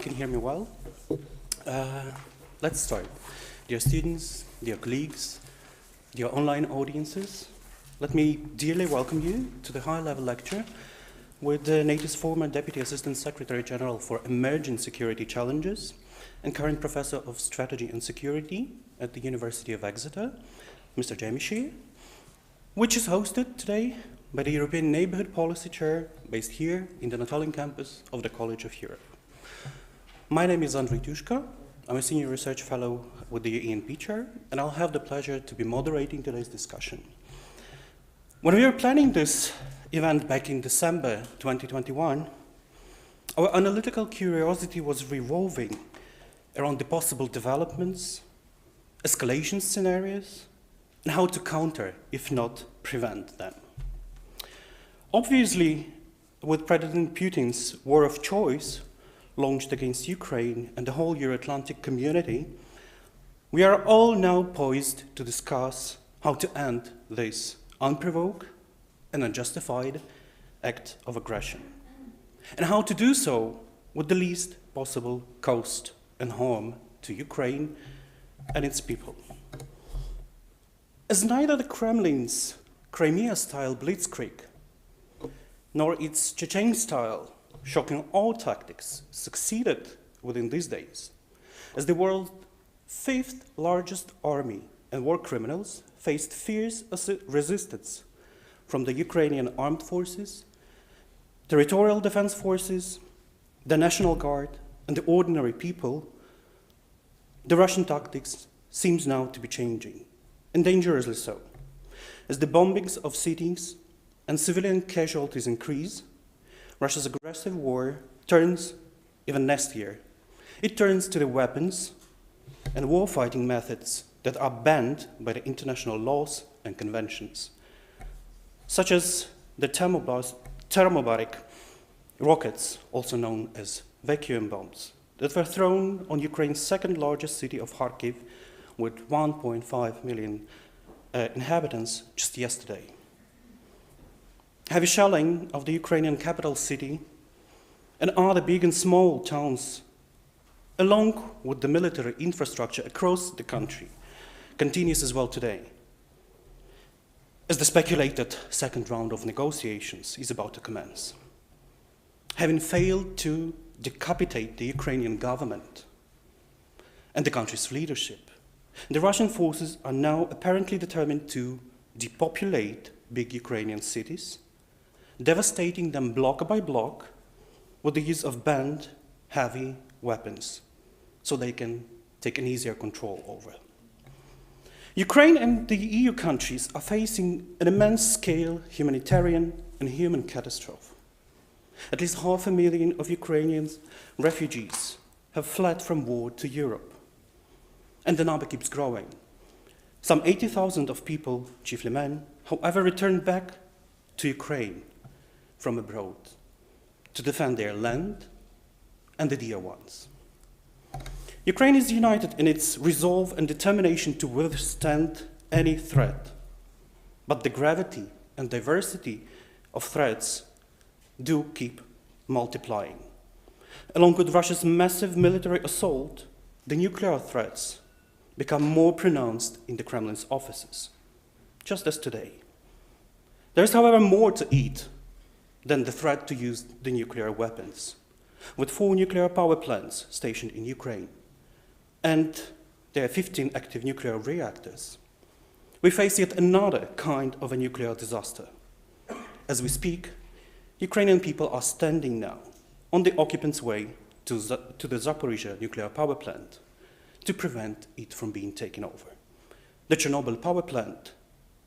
Can hear me well? Let's start. Dear students, dear colleagues, dear online audiences, let me dearly welcome you to the high-level lecture with NATO's former Deputy Assistant Secretary General for Emerging Security Challenges and current Professor of Strategy and Security at the University of Exeter, Mr. Shea, which is hosted today by the European Neighbourhood Policy Chair based here in the Natalian campus of the College of Europe. My name is Andrzej Tuszka. I'm a Senior Research Fellow with the ENP Chair, and I'll have the pleasure to be moderating today's discussion. When we were planning this event back in December 2021, our analytical curiosity was revolving around the possible developments, escalation scenarios, and how to counter, if not prevent them. Obviously, with President Putin's war of choice launched against Ukraine and the whole Euro-Atlantic community, we are all now poised to discuss how to end this unprovoked and unjustified act of aggression, and how to do so with the least possible cost and harm to Ukraine and its people. As neither the Kremlin's Crimea-style blitzkrieg nor its Chechen-style shocking all tactics succeeded within these days, as the world's fifth largest army and war criminals faced fierce resistance from the Ukrainian armed forces, territorial defense forces, the National Guard, and the ordinary people, the Russian tactics seems now to be changing, and dangerously so, as the bombings of cities and civilian casualties increase. Russia's aggressive war turns, even next year, it turns to the weapons and warfighting methods that are banned by the international laws and conventions, such as the thermobaric rockets, also known as vacuum bombs, that were thrown on Ukraine's second largest city of Kharkiv with 1.5 million inhabitants just yesterday. Heavy shelling of the Ukrainian capital city and other big and small towns, along with the military infrastructure across the country, continues as well today, as the speculated second round of negotiations is about to commence. Having failed to decapitate the Ukrainian government and the country's leadership, the Russian forces are now apparently determined to depopulate big Ukrainian cities, devastating them block by block with the use of banned heavy weapons so they can take an easier control over. Ukraine and the EU countries are facing an immense scale humanitarian and human catastrophe. At least 500,000 of Ukrainian refugees have fled from war to Europe, and the number keeps growing. Some 80,000 of people, chiefly men, however, returned back to Ukraine from abroad to defend their land and the dear ones. Ukraine is united in its resolve and determination to withstand any threat, but the gravity and diversity of threats do keep multiplying. Along with Russia's massive military assault, the nuclear threats become more pronounced in the Kremlin's offices, just as today. There is, however, more to eat than the threat to use the nuclear weapons. With 4 nuclear power plants stationed in Ukraine, and there are 15 active nuclear reactors, we face yet another kind of a nuclear disaster. As we speak, Ukrainian people are standing now on the occupants' way to the Zaporizhzhia nuclear power plant to prevent it from being taken over. The Chernobyl power plant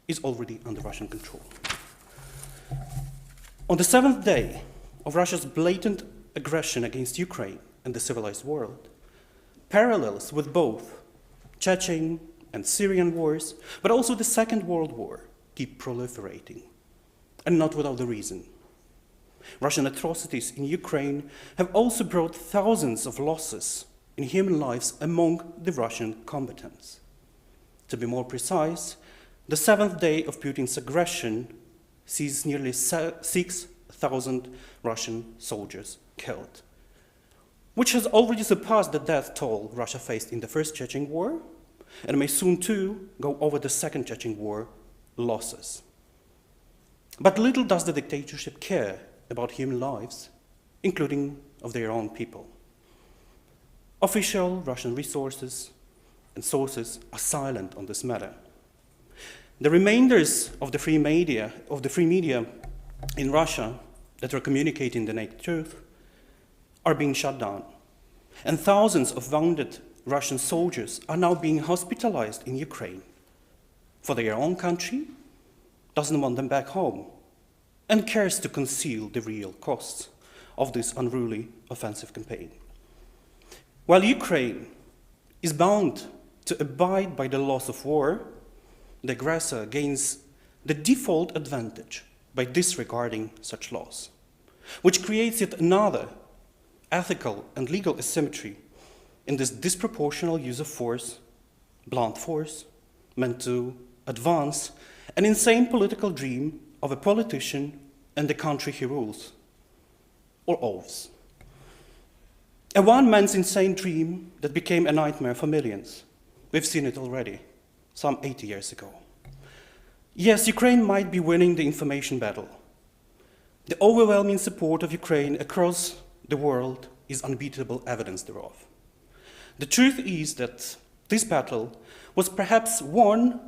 is already under Russian control. On the 7th day of Russia's blatant aggression against Ukraine and the civilized world, parallels with both Chechen and Syrian wars, but also the Second World War, keep proliferating, and not without a reason. Russian atrocities in Ukraine have also brought thousands of losses in human lives among the Russian combatants. To be more precise, the 7th day of Putin's aggression sees nearly 6,000 Russian soldiers killed, which has already surpassed the death toll Russia faced in the First Chechen War, and may soon too go over the Second Chechen War losses. But little does the dictatorship care about human lives, including of their own people. Official Russian resources and sources are silent on this matter. The remainders of the free media in Russia that are communicating the naked truth are being shut down, and thousands of wounded Russian soldiers are now being hospitalized in Ukraine, for their own country doesn't want them back home and cares to conceal the real costs of this unruly offensive campaign. While Ukraine is bound to abide by the laws of war, the aggressor gains the default advantage by disregarding such laws, which creates yet another ethical and legal asymmetry in this disproportional use of force, blunt force, meant to advance an insane political dream of a politician and the country he rules, or owes. A one-man's insane dream that became a nightmare for millions. We've seen it already, some 80 years ago. Yes, Ukraine might be winning the information battle. The overwhelming support of Ukraine across the world is unbeatable evidence thereof. The truth is that this battle was perhaps won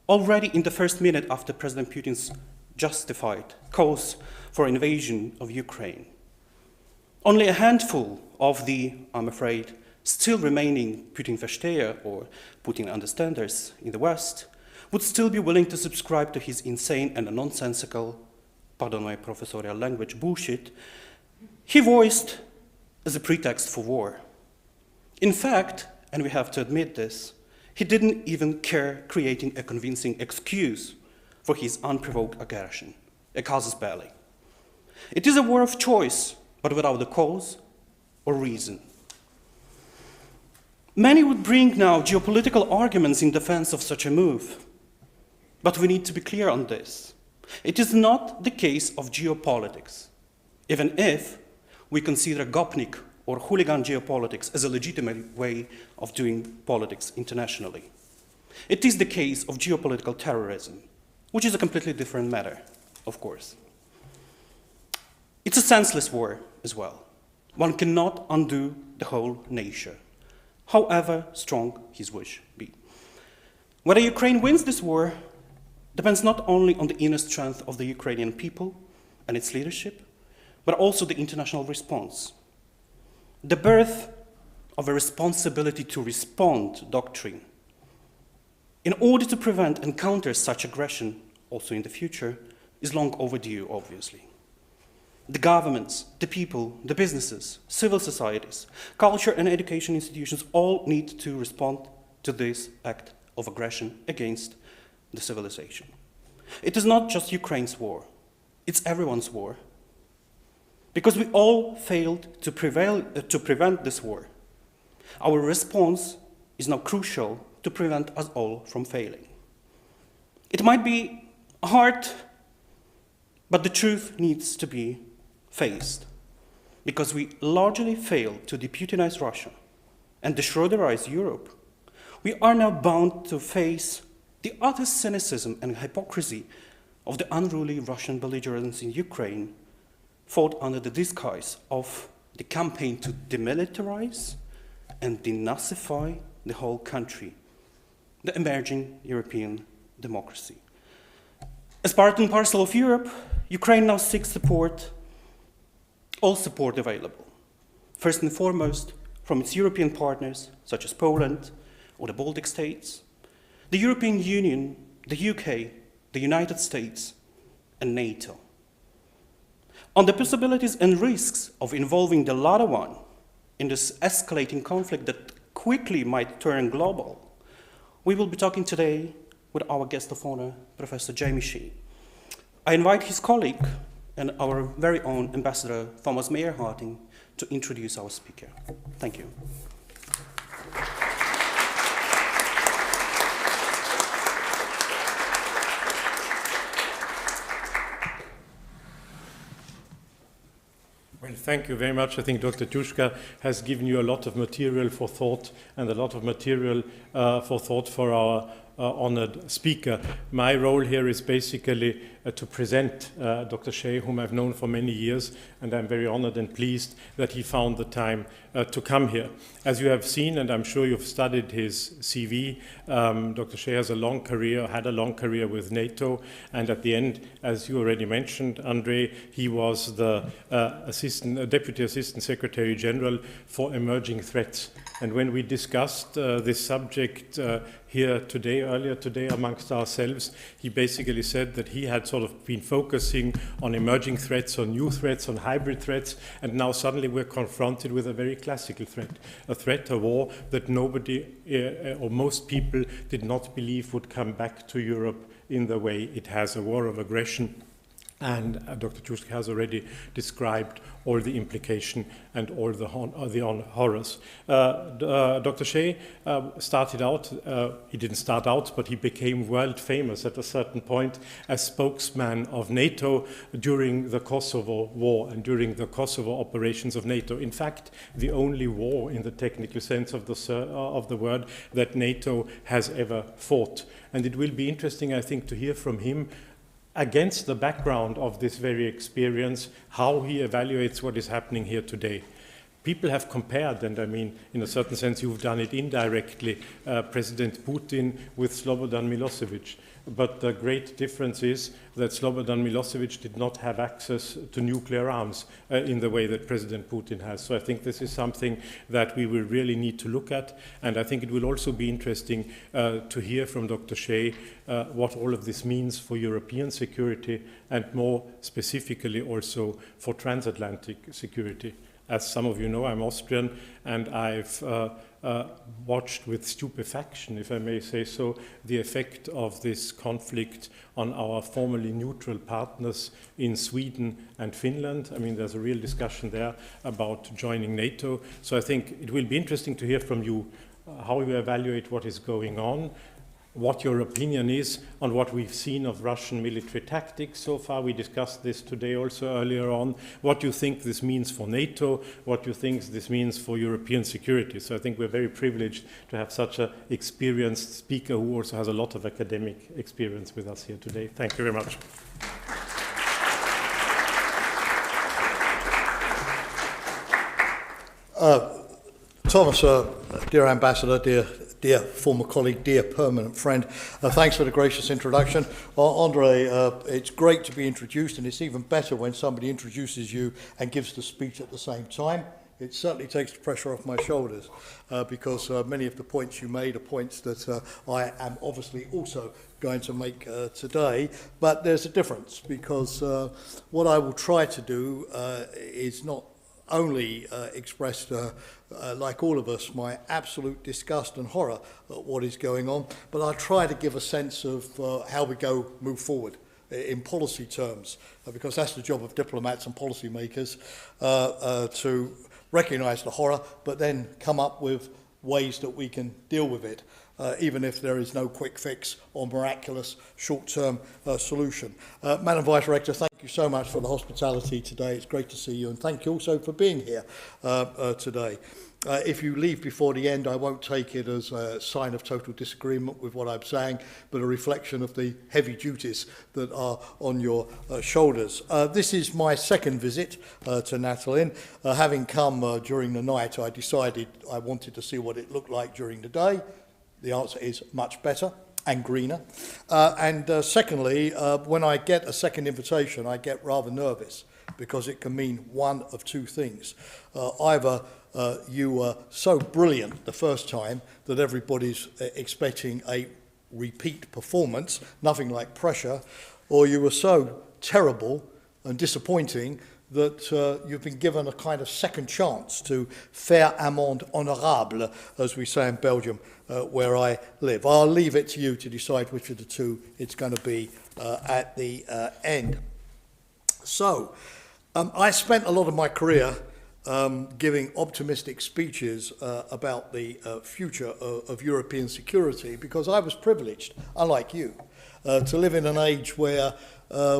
already in the first minute after President Putin's justified calls for invasion of Ukraine. Only a handful of the, I'm afraid, still remaining Putin-Versteher or Putin understanders in the West would still be willing to subscribe to his insane and nonsensical, pardon my professorial language, bullshit he voiced as a pretext for war. In fact, and we have to admit this, he didn't even care creating a convincing excuse for his unprovoked aggression, a casus belli. It is a war of choice, but without a cause or reason. Many would bring now geopolitical arguments in defense of such a move, but we need to be clear on this. It is not the case of geopolitics, even if we consider Gopnik or hooligan geopolitics as a legitimate way of doing politics internationally. It is the case of geopolitical terrorism, which is a completely different matter, of course. It's a senseless war as well. One cannot undo the whole nation, however strong his wish be. Whether Ukraine wins this war depends not only on the inner strength of the Ukrainian people and its leadership, but also the international response. The birth of a responsibility to respond doctrine, in order to prevent and counter such aggression also in the future, is long overdue, obviously. The governments, the people, the businesses, civil societies, culture and education institutions all need to respond to this act of aggression against the civilization. It is not just Ukraine's war, it's everyone's war. Because we all failed to prevent this war. Our response is now crucial to prevent us all from failing. It might be hard, but the truth needs to be faced. Because we largely failed to deputinize Russia and de-Schroderize Europe, we are now bound to face the utter cynicism and hypocrisy of the unruly Russian belligerents in Ukraine, fought under the disguise of the campaign to demilitarize and denazify the whole country, the emerging European democracy. As part and parcel of Europe, Ukraine now seeks support, all support available, first and foremost from its European partners, such as Poland or the Baltic states, the European Union, the UK, the United States, and NATO. On the possibilities and risks of involving the latter one in this escalating conflict that quickly might turn global, we will be talking today with our guest of honor, Professor Shea. I invite his colleague and our very own Ambassador Thomas Meyer-Harting to introduce our speaker. Thank you. Well, Thank you very much. I think Dr. Tuschka has given you a lot of material for thought and a lot of material for thought for our honored speaker. My role here is basically to present Dr. Shea, whom I've known for many years, and I'm very honored and pleased that he found the time to come here. As you have seen, and I'm sure you've studied his CV, Dr. Shea has a long career, had a long career with NATO, and at the end, as you already mentioned, Andre, he was the Deputy Assistant Secretary General for Emerging Threats. And when we discussed this subject here today, earlier today amongst ourselves, he basically said that he had sort of been focusing on emerging threats, on new threats, on hybrid threats, and now suddenly we're confronted with a very classical threat, a war that nobody or most people did not believe would come back to Europe in the way it has, a war of aggression. And Dr. Tuschka has already described all the implication and all the horrors. Dr. Shea started out, he didn't start out, but he became world famous at a certain point as spokesman of NATO during the Kosovo War and during the Kosovo operations of NATO. In fact, the only war in the technical sense of the word that NATO has ever fought. And it will be interesting, I think, to hear from him against the background of this very experience, how he evaluates what is happening here today. People have compared, and I mean, in a certain sense, you've done it indirectly, President Putin with Slobodan Milosevic. But the great difference is that Slobodan Milosevic did not have access to nuclear arms in the way that President Putin has. So I think this is something that we will really need to look at. And I think it will also be interesting to hear from Dr. Shea what all of this means for European security and more specifically also for transatlantic security. As some of you know, I'm Austrian, and I've watched with stupefaction, if I may say so, the effect of this conflict on our formerly neutral partners in Sweden and Finland. I mean, there's a real discussion there about joining NATO. So I think it will be interesting to hear from you how you evaluate what is going on, what your opinion is on what we've seen of Russian military tactics so far. We discussed this today also earlier on. What you think this means for NATO, what you think this means for European security. So I think we're very privileged to have such an experienced speaker who also has a lot of academic experience with us here today. Thank you very much. Thomas, dear Ambassador, dear former colleague, dear permanent friend, thanks for the gracious introduction. Andre, it's great to be introduced, and it's even better when somebody introduces you and gives the speech at the same time. It certainly takes the pressure off my shoulders because many of the points you made are points that I am obviously also going to make today, but there's a difference because what I will try to do is not only expressed, like all of us, my absolute disgust and horror at what is going on, but I'll try to give a sense of how we move forward in policy terms, because that's the job of diplomats and policymakers, to recognise the horror, but then come up with ways that we can deal with it, even if there is no quick fix or miraculous short-term solution. Madam Vice-Rector, thank you so much for the hospitality today. It's great to see you, and thank you also for being here today. If you leave before the end, I won't take it as a sign of total disagreement with what I'm saying, but a reflection of the heavy duties that are on your shoulders. This is my second visit to NATO. Having come during the night, I decided I wanted to see what it looked like during the day. The answer is much better and greener. And secondly, when I get a second invitation, I get rather nervous because it can mean one of two things. Either you were so brilliant the first time that everybody's expecting a repeat performance, nothing like pressure, or you were so terrible and disappointing that you've been given a kind of second chance to faire amende honorable, as we say in Belgium, where I live. I'll leave it to you to decide which of the two it's going to be at the end. So, I spent a lot of my career giving optimistic speeches about the future of European security because I was privileged, unlike you, to live in an age where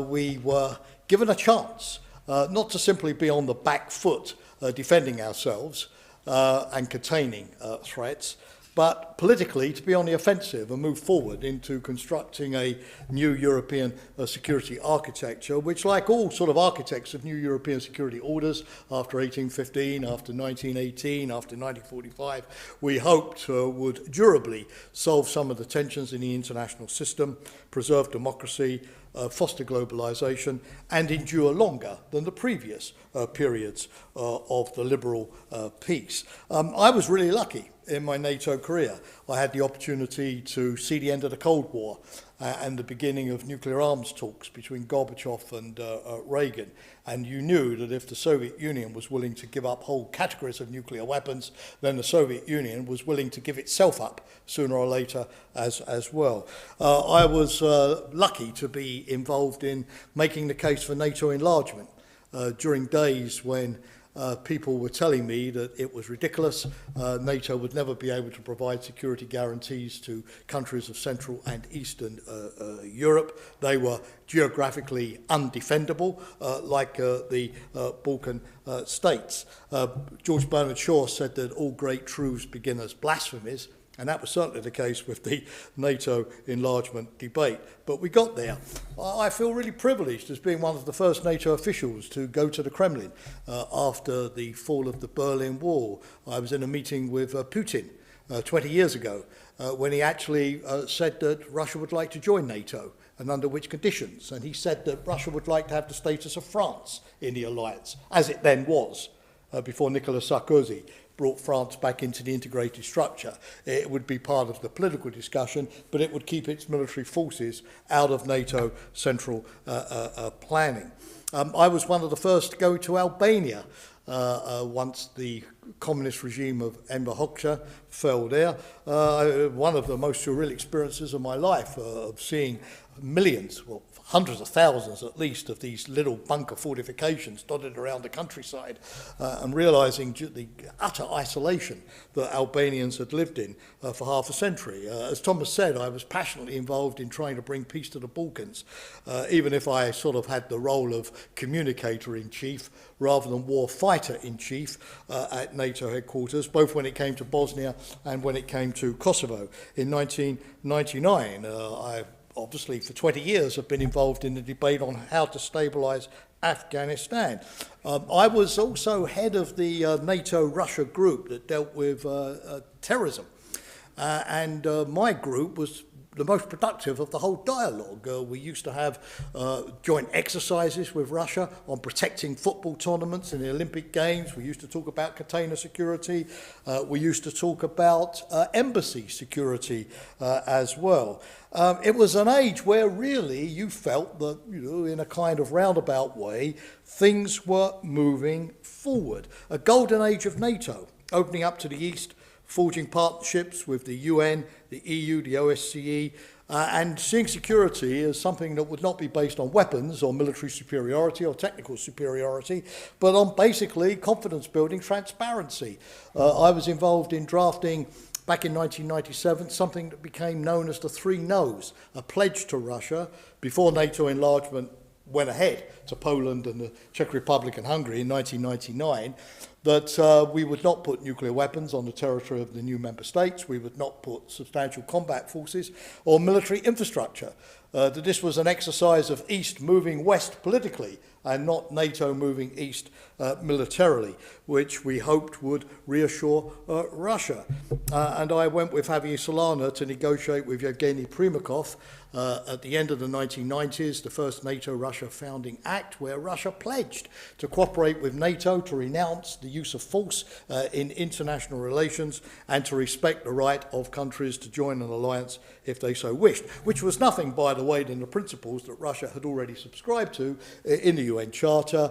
we were given a chance not to simply be on the back foot defending ourselves and containing threats, but politically to be on the offensive and move forward into constructing a new European security architecture, which, like all sort of architects of new European security orders after 1815, after 1918, after 1945, we hoped would durably solve some of the tensions in the international system, preserve democracy, foster globalization, and endure longer than the previous periods of the liberal peace. I was really lucky in my NATO career. I had the opportunity to see the end of the Cold War and the beginning of nuclear arms talks between Gorbachev and Reagan. And you knew that if the Soviet Union was willing to give up whole categories of nuclear weapons, then the Soviet Union was willing to give itself up sooner or later as well. I was lucky to be involved in making the case for NATO enlargement during days when people were telling me that it was ridiculous. NATO would never be able to provide security guarantees to countries of Central and Eastern Europe. They were geographically undefendable, like the Balkan states. George Bernard Shaw said that all great truths begin as blasphemies, and that was certainly the case with the NATO enlargement debate. But we got there. I feel really privileged as being one of the first NATO officials to go to the Kremlin after the fall of the Berlin Wall. I was in a meeting with Putin 20 years ago when he actually said that Russia would like to join NATO and under which conditions. And he said that Russia would like to have the status of France in the alliance, as it then was, before Nicolas Sarkozy brought France back into the integrated structure. It would be part of the political discussion, but it would keep its military forces out of NATO central planning. I was one of the first to go to Albania once the communist regime of Enver Hoxha fell there. One of the most surreal experiences of my life of seeing millions, well, hundreds of thousands at least, of these little bunker fortifications dotted around the countryside, and realising the utter isolation that Albanians had lived in for half a century. As Thomas said, I was passionately involved in trying to bring peace to the Balkans, even if I sort of had the role of communicator-in-chief rather than war fighter-in-chief at NATO headquarters, both when it came to Bosnia and when it came to Kosovo. In 1999, I obviously for 20 years have been involved in the debate on how to stabilise Afghanistan. I was also head of the NATO-Russia group that dealt with terrorism. And my group was the most productive of the whole dialogue. We used to have joint exercises with Russia on protecting football tournaments in the Olympic Games. We used to talk about container security. We used to talk about embassy security as well. It was an age where really you felt that, in a kind of roundabout way, things were moving forward. A golden age of NATO, opening up to the east, forging partnerships with the UN, the EU, the OSCE, and seeing security as something that would not be based on weapons or military superiority or technical superiority, but on basically confidence-building transparency. I was involved in drafting, back in 1997, something that became known as the 3 No's, a pledge to Russia before NATO enlargement went ahead to Poland and the Czech Republic and Hungary in 1999, that we would not put nuclear weapons on the territory of the new member states, we would not put substantial combat forces or military infrastructure, that this was an exercise of East moving West politically and not NATO moving East militarily, which we hoped would reassure Russia. And I went with Javier Solana to negotiate with Yevgeny Primakov at the end of the 1990s, the first NATO-Russia founding act, where Russia pledged to cooperate with NATO, to renounce the use of force in international relations, and to respect the right of countries to join an alliance if they so wished, which was nothing, by the way, than the principles that Russia had already subscribed to in the UN Charter,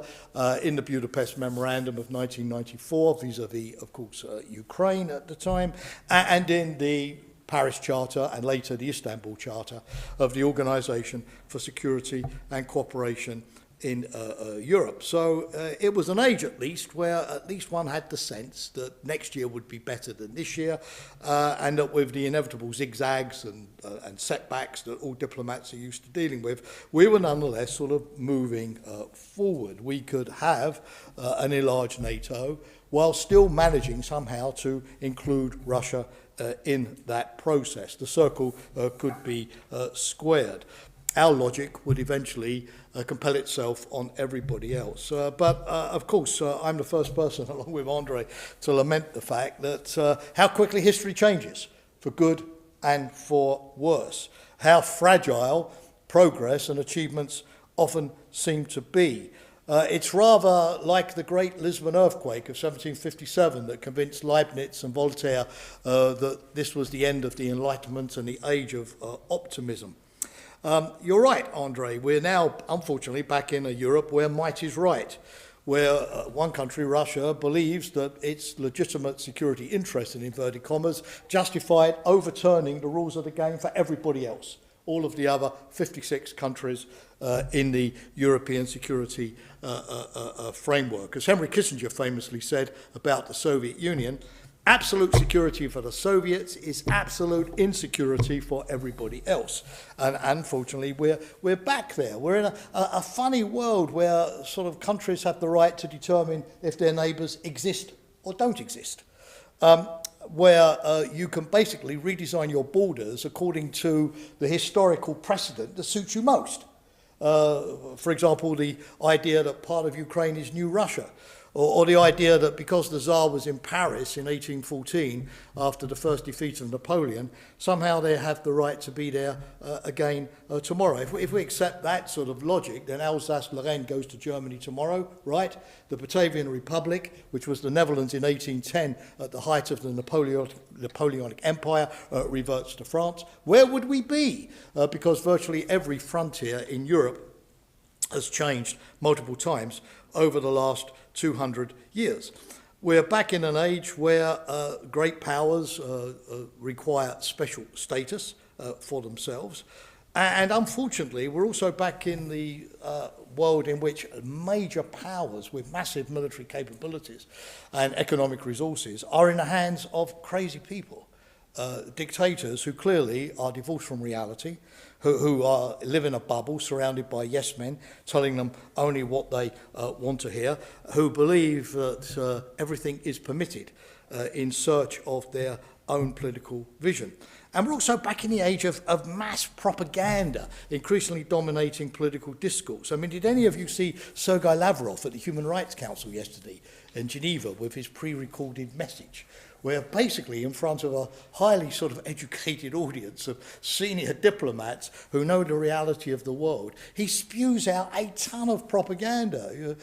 in the Budapest Memorandum of 1994, vis-à-vis, of course, Ukraine at the time, and in the Paris Charter and later the Istanbul Charter of the Organisation for Security and Cooperation in Europe. So it was an age, at least, where at least one had the sense that next year would be better than this year, and that with the inevitable zigzags and setbacks that all diplomats are used to dealing with, we were nonetheless sort of moving forward. We could have an enlarged NATO while still managing somehow to include Russia in that process. The circle could be squared. Our logic would eventually compel itself on everybody else. But of course, I'm the first person, along with Andre, to lament the fact that how quickly history changes, for good and for worse. How fragile progress and achievements often seem to be. It's rather like the great Lisbon earthquake of 1757 that convinced Leibniz and Voltaire that this was the end of the Enlightenment and the age of optimism. You're right, Andre. We're now, unfortunately, back in a Europe where might is right, where one country, Russia, believes that its legitimate security interests, in inverted commas, justified overturning the rules of the game for everybody else, all of the other 56 countries in the European security framework. As Henry Kissinger famously said about the Soviet Union, absolute security for the Soviets is absolute insecurity for everybody else. And unfortunately, we're back there. We're in a funny world where sort of countries have the right to determine if their neighbours exist or don't exist. Where you can basically redesign your borders according to the historical precedent that suits you most. For example, the idea that part of Ukraine is new Russia, or the idea that because the Tsar was in Paris in 1814 after the first defeat of Napoleon, somehow they have the right to be there again tomorrow. If we accept that sort of logic, then Alsace-Lorraine goes to Germany tomorrow, right? The Batavian Republic, which was the Netherlands in 1810 at the height of the Napoleonic Empire, reverts to France. Where would we be? Because virtually every frontier in Europe has changed multiple times over the last 200 years. We're back in an age where great powers require special status for themselves. And unfortunately, we're also back in the world in which major powers with massive military capabilities and economic resources are in the hands of crazy people. Dictators who clearly are divorced from reality, who live in a bubble surrounded by yes men, telling them only what they want to hear, who believe that everything is permitted in search of their own political vision. And we're also back in the age of mass propaganda, increasingly dominating political discourse. I mean, did any of you see Sergei Lavrov at the Human Rights Council yesterday in Geneva with his pre-recorded message, where basically in front of a highly sort of educated audience of senior diplomats who know the reality of the world, he spews out a ton of propaganda.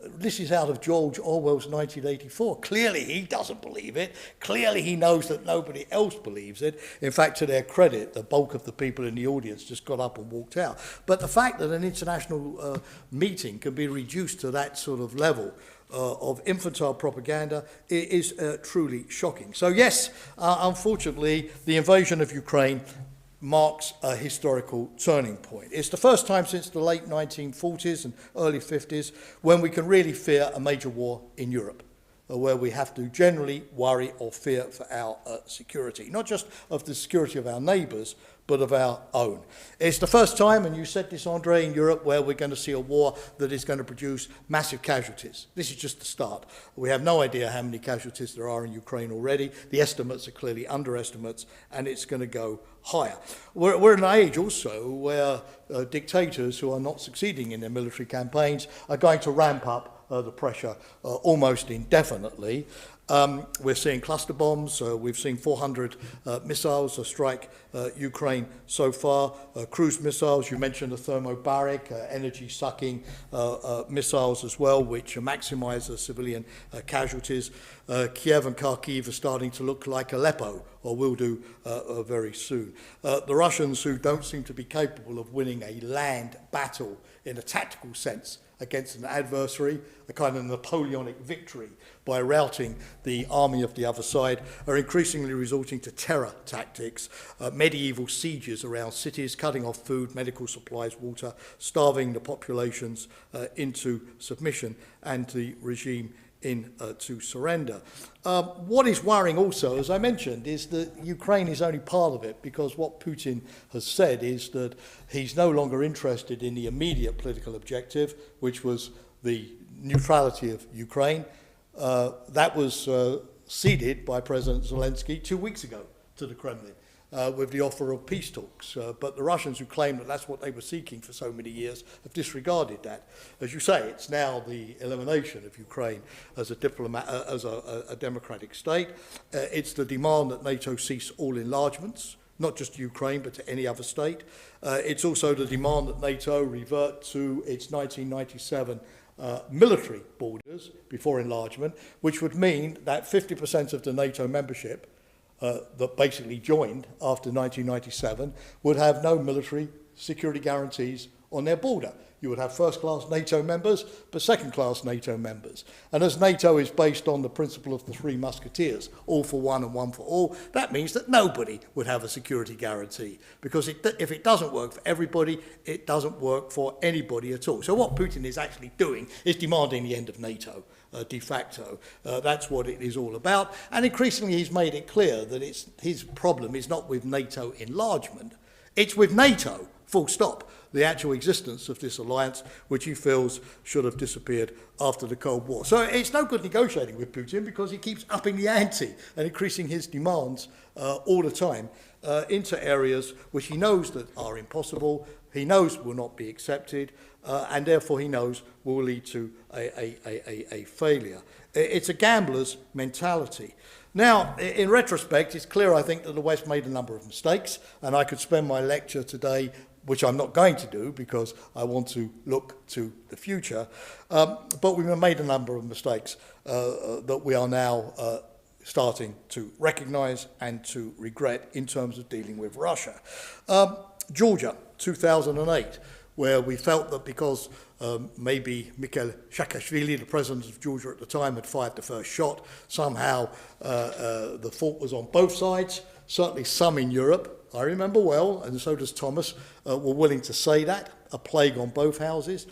This is out of George Orwell's 1984. Clearly he doesn't believe it. Clearly he knows that nobody else believes it. In fact, to their credit, the bulk of the people in the audience just got up and walked out. But the fact that an international meeting can be reduced to that sort of level of infantile propaganda is truly shocking. So yes, unfortunately, the invasion of Ukraine marks a historical turning point. It's the first time since the late 1940s and early 50s when we can really fear a major war in Europe, where we have to generally worry or fear for our security, not just of the security of our neighbours, but of our own. It's the first time, and you said this, Andre, in Europe, where we're going to see a war that is going to produce massive casualties. This is just the start. We have no idea how many casualties there are in Ukraine already. The estimates are clearly underestimates, and it's going to go higher. We're in an age also where dictators who are not succeeding in their military campaigns are going to ramp up the pressure almost indefinitely. We're seeing cluster bombs. We've seen 400 missiles strike Ukraine so far. Cruise missiles, you mentioned the thermobaric, energy-sucking missiles as well, which maximize the civilian casualties. Kiev and Kharkiv are starting to look like Aleppo, or will do very soon. The Russians, who don't seem to be capable of winning a land battle in a tactical sense against an adversary, a kind of Napoleonic victory by routing the army of the other side, are increasingly resorting to terror tactics, medieval sieges around cities, cutting off food, medical supplies, water, starving the populations into submission and the regime to surrender. What is worrying also, as I mentioned, is that Ukraine is only part of it, because what Putin has said is that he's no longer interested in the immediate political objective, which was the neutrality of Ukraine. That was ceded by President Zelensky 2 weeks ago to the Kremlin with the offer of peace talks. But the Russians, who claim that that's what they were seeking for so many years, have disregarded that. As you say, it's now the elimination of Ukraine as a democratic state. It's the demand that NATO cease all enlargements, not just Ukraine, but to any other state. It's also the demand that NATO revert to its 1997 military borders before enlargement, which would mean that 50% of the NATO membership that basically joined after 1997 would have no military security guarantees on their border. You would have first-class NATO members, but second-class NATO members. And as NATO is based on the principle of the three musketeers, all for one and one for all, that means that nobody would have a security guarantee, because if it doesn't work for everybody, it doesn't work for anybody at all. So what Putin is actually doing is demanding the end of NATO. De facto. That's what it is all about. And increasingly he's made it clear that his problem is not with NATO enlargement, it's with NATO, full stop. The actual existence of this alliance, which he feels should have disappeared after the Cold War. So it's no good negotiating with Putin, because he keeps upping the ante and increasing his demands all the time into areas which he knows that are impossible, he knows will not be accepted, and therefore he knows will lead to a failure. It's a gambler's mentality. Now, in retrospect, it's clear, I think, that the West made a number of mistakes, and I could spend my lecture today, which I'm not going to do because I want to look to the future, but we've made a number of mistakes that we are now starting to recognise and to regret in terms of dealing with Russia. Georgia, 2008, where we felt that because maybe Mikhail Saakashvili, the president of Georgia at the time, had fired the first shot, somehow the fault was on both sides. Certainly some in Europe, I remember well, and so does Thomas, were willing to say that, a plague on both houses.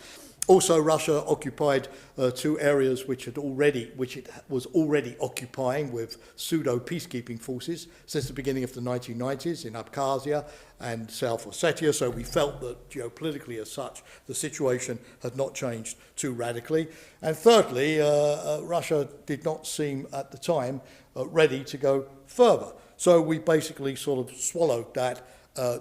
Also, Russia occupied two areas which it was already occupying with pseudo-peacekeeping forces since the beginning of the 1990s in Abkhazia and South Ossetia. So we felt that geopolitically as such, the situation had not changed too radically. And thirdly, Russia did not seem at the time ready to go further. So we basically sort of swallowed that.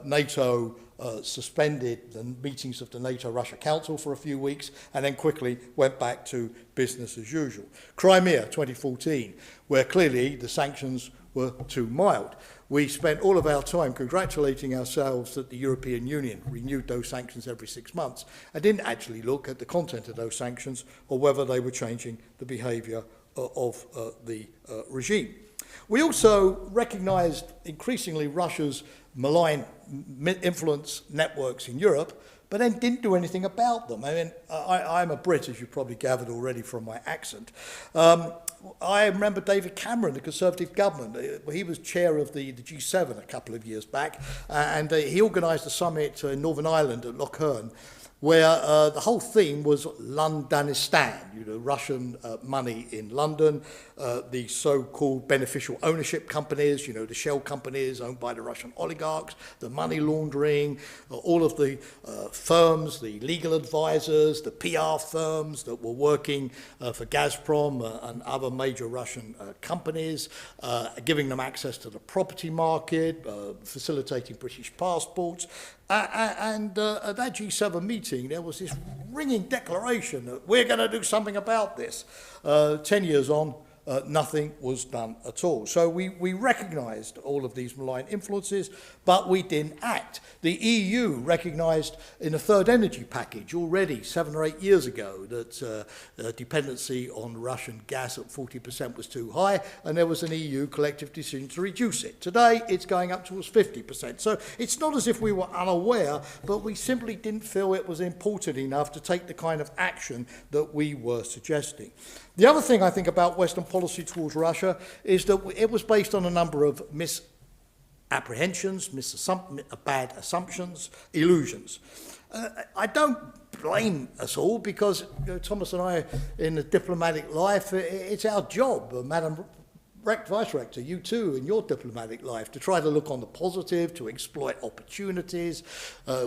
NATO suspended the meetings of the NATO-Russia Council for a few weeks and then quickly went back to business as usual. Crimea, 2014, where clearly the sanctions were too mild. We spent all of our time congratulating ourselves that the European Union renewed those sanctions every 6 months and didn't actually look at the content of those sanctions or whether they were changing the behaviour of the regime. We also recognised increasingly Russia's malign influence networks in Europe, but then didn't do anything about them. I mean, I'm a Brit, as you probably gathered already from my accent. I remember David Cameron, the Conservative government. He was chair of the G7 a couple of years back, and he organised a summit in Northern Ireland at Lough Erne, where the whole theme was Londonistan, Russian money in London, the so-called beneficial ownership companies, the shell companies owned by the Russian oligarchs, the money laundering, all of the firms, the legal advisors, the PR firms that were working for Gazprom and other major Russian companies, giving them access to the property market, facilitating British passports. And at that G7 meeting, there was this ringing declaration that we're going to do something about this. 10 years on, nothing was done at all. So we recognised all of these malign influences, but we didn't act. The EU recognised in the third energy package already 7 or 8 years ago that dependency on Russian gas at 40% was too high, and there was an EU collective decision to reduce it. Today, it's going up towards 50%. So it's not as if we were unaware, but we simply didn't feel it was important enough to take the kind of action that we were suggesting. The other thing I think about Western policy towards Russia is that it was based on a number of misapprehensions, bad assumptions, illusions. I don't blame us all because Thomas and I, in the diplomatic life, it's our job, Madam Vice Rector, you too, in your diplomatic life, to try to look on the positive, to exploit opportunities.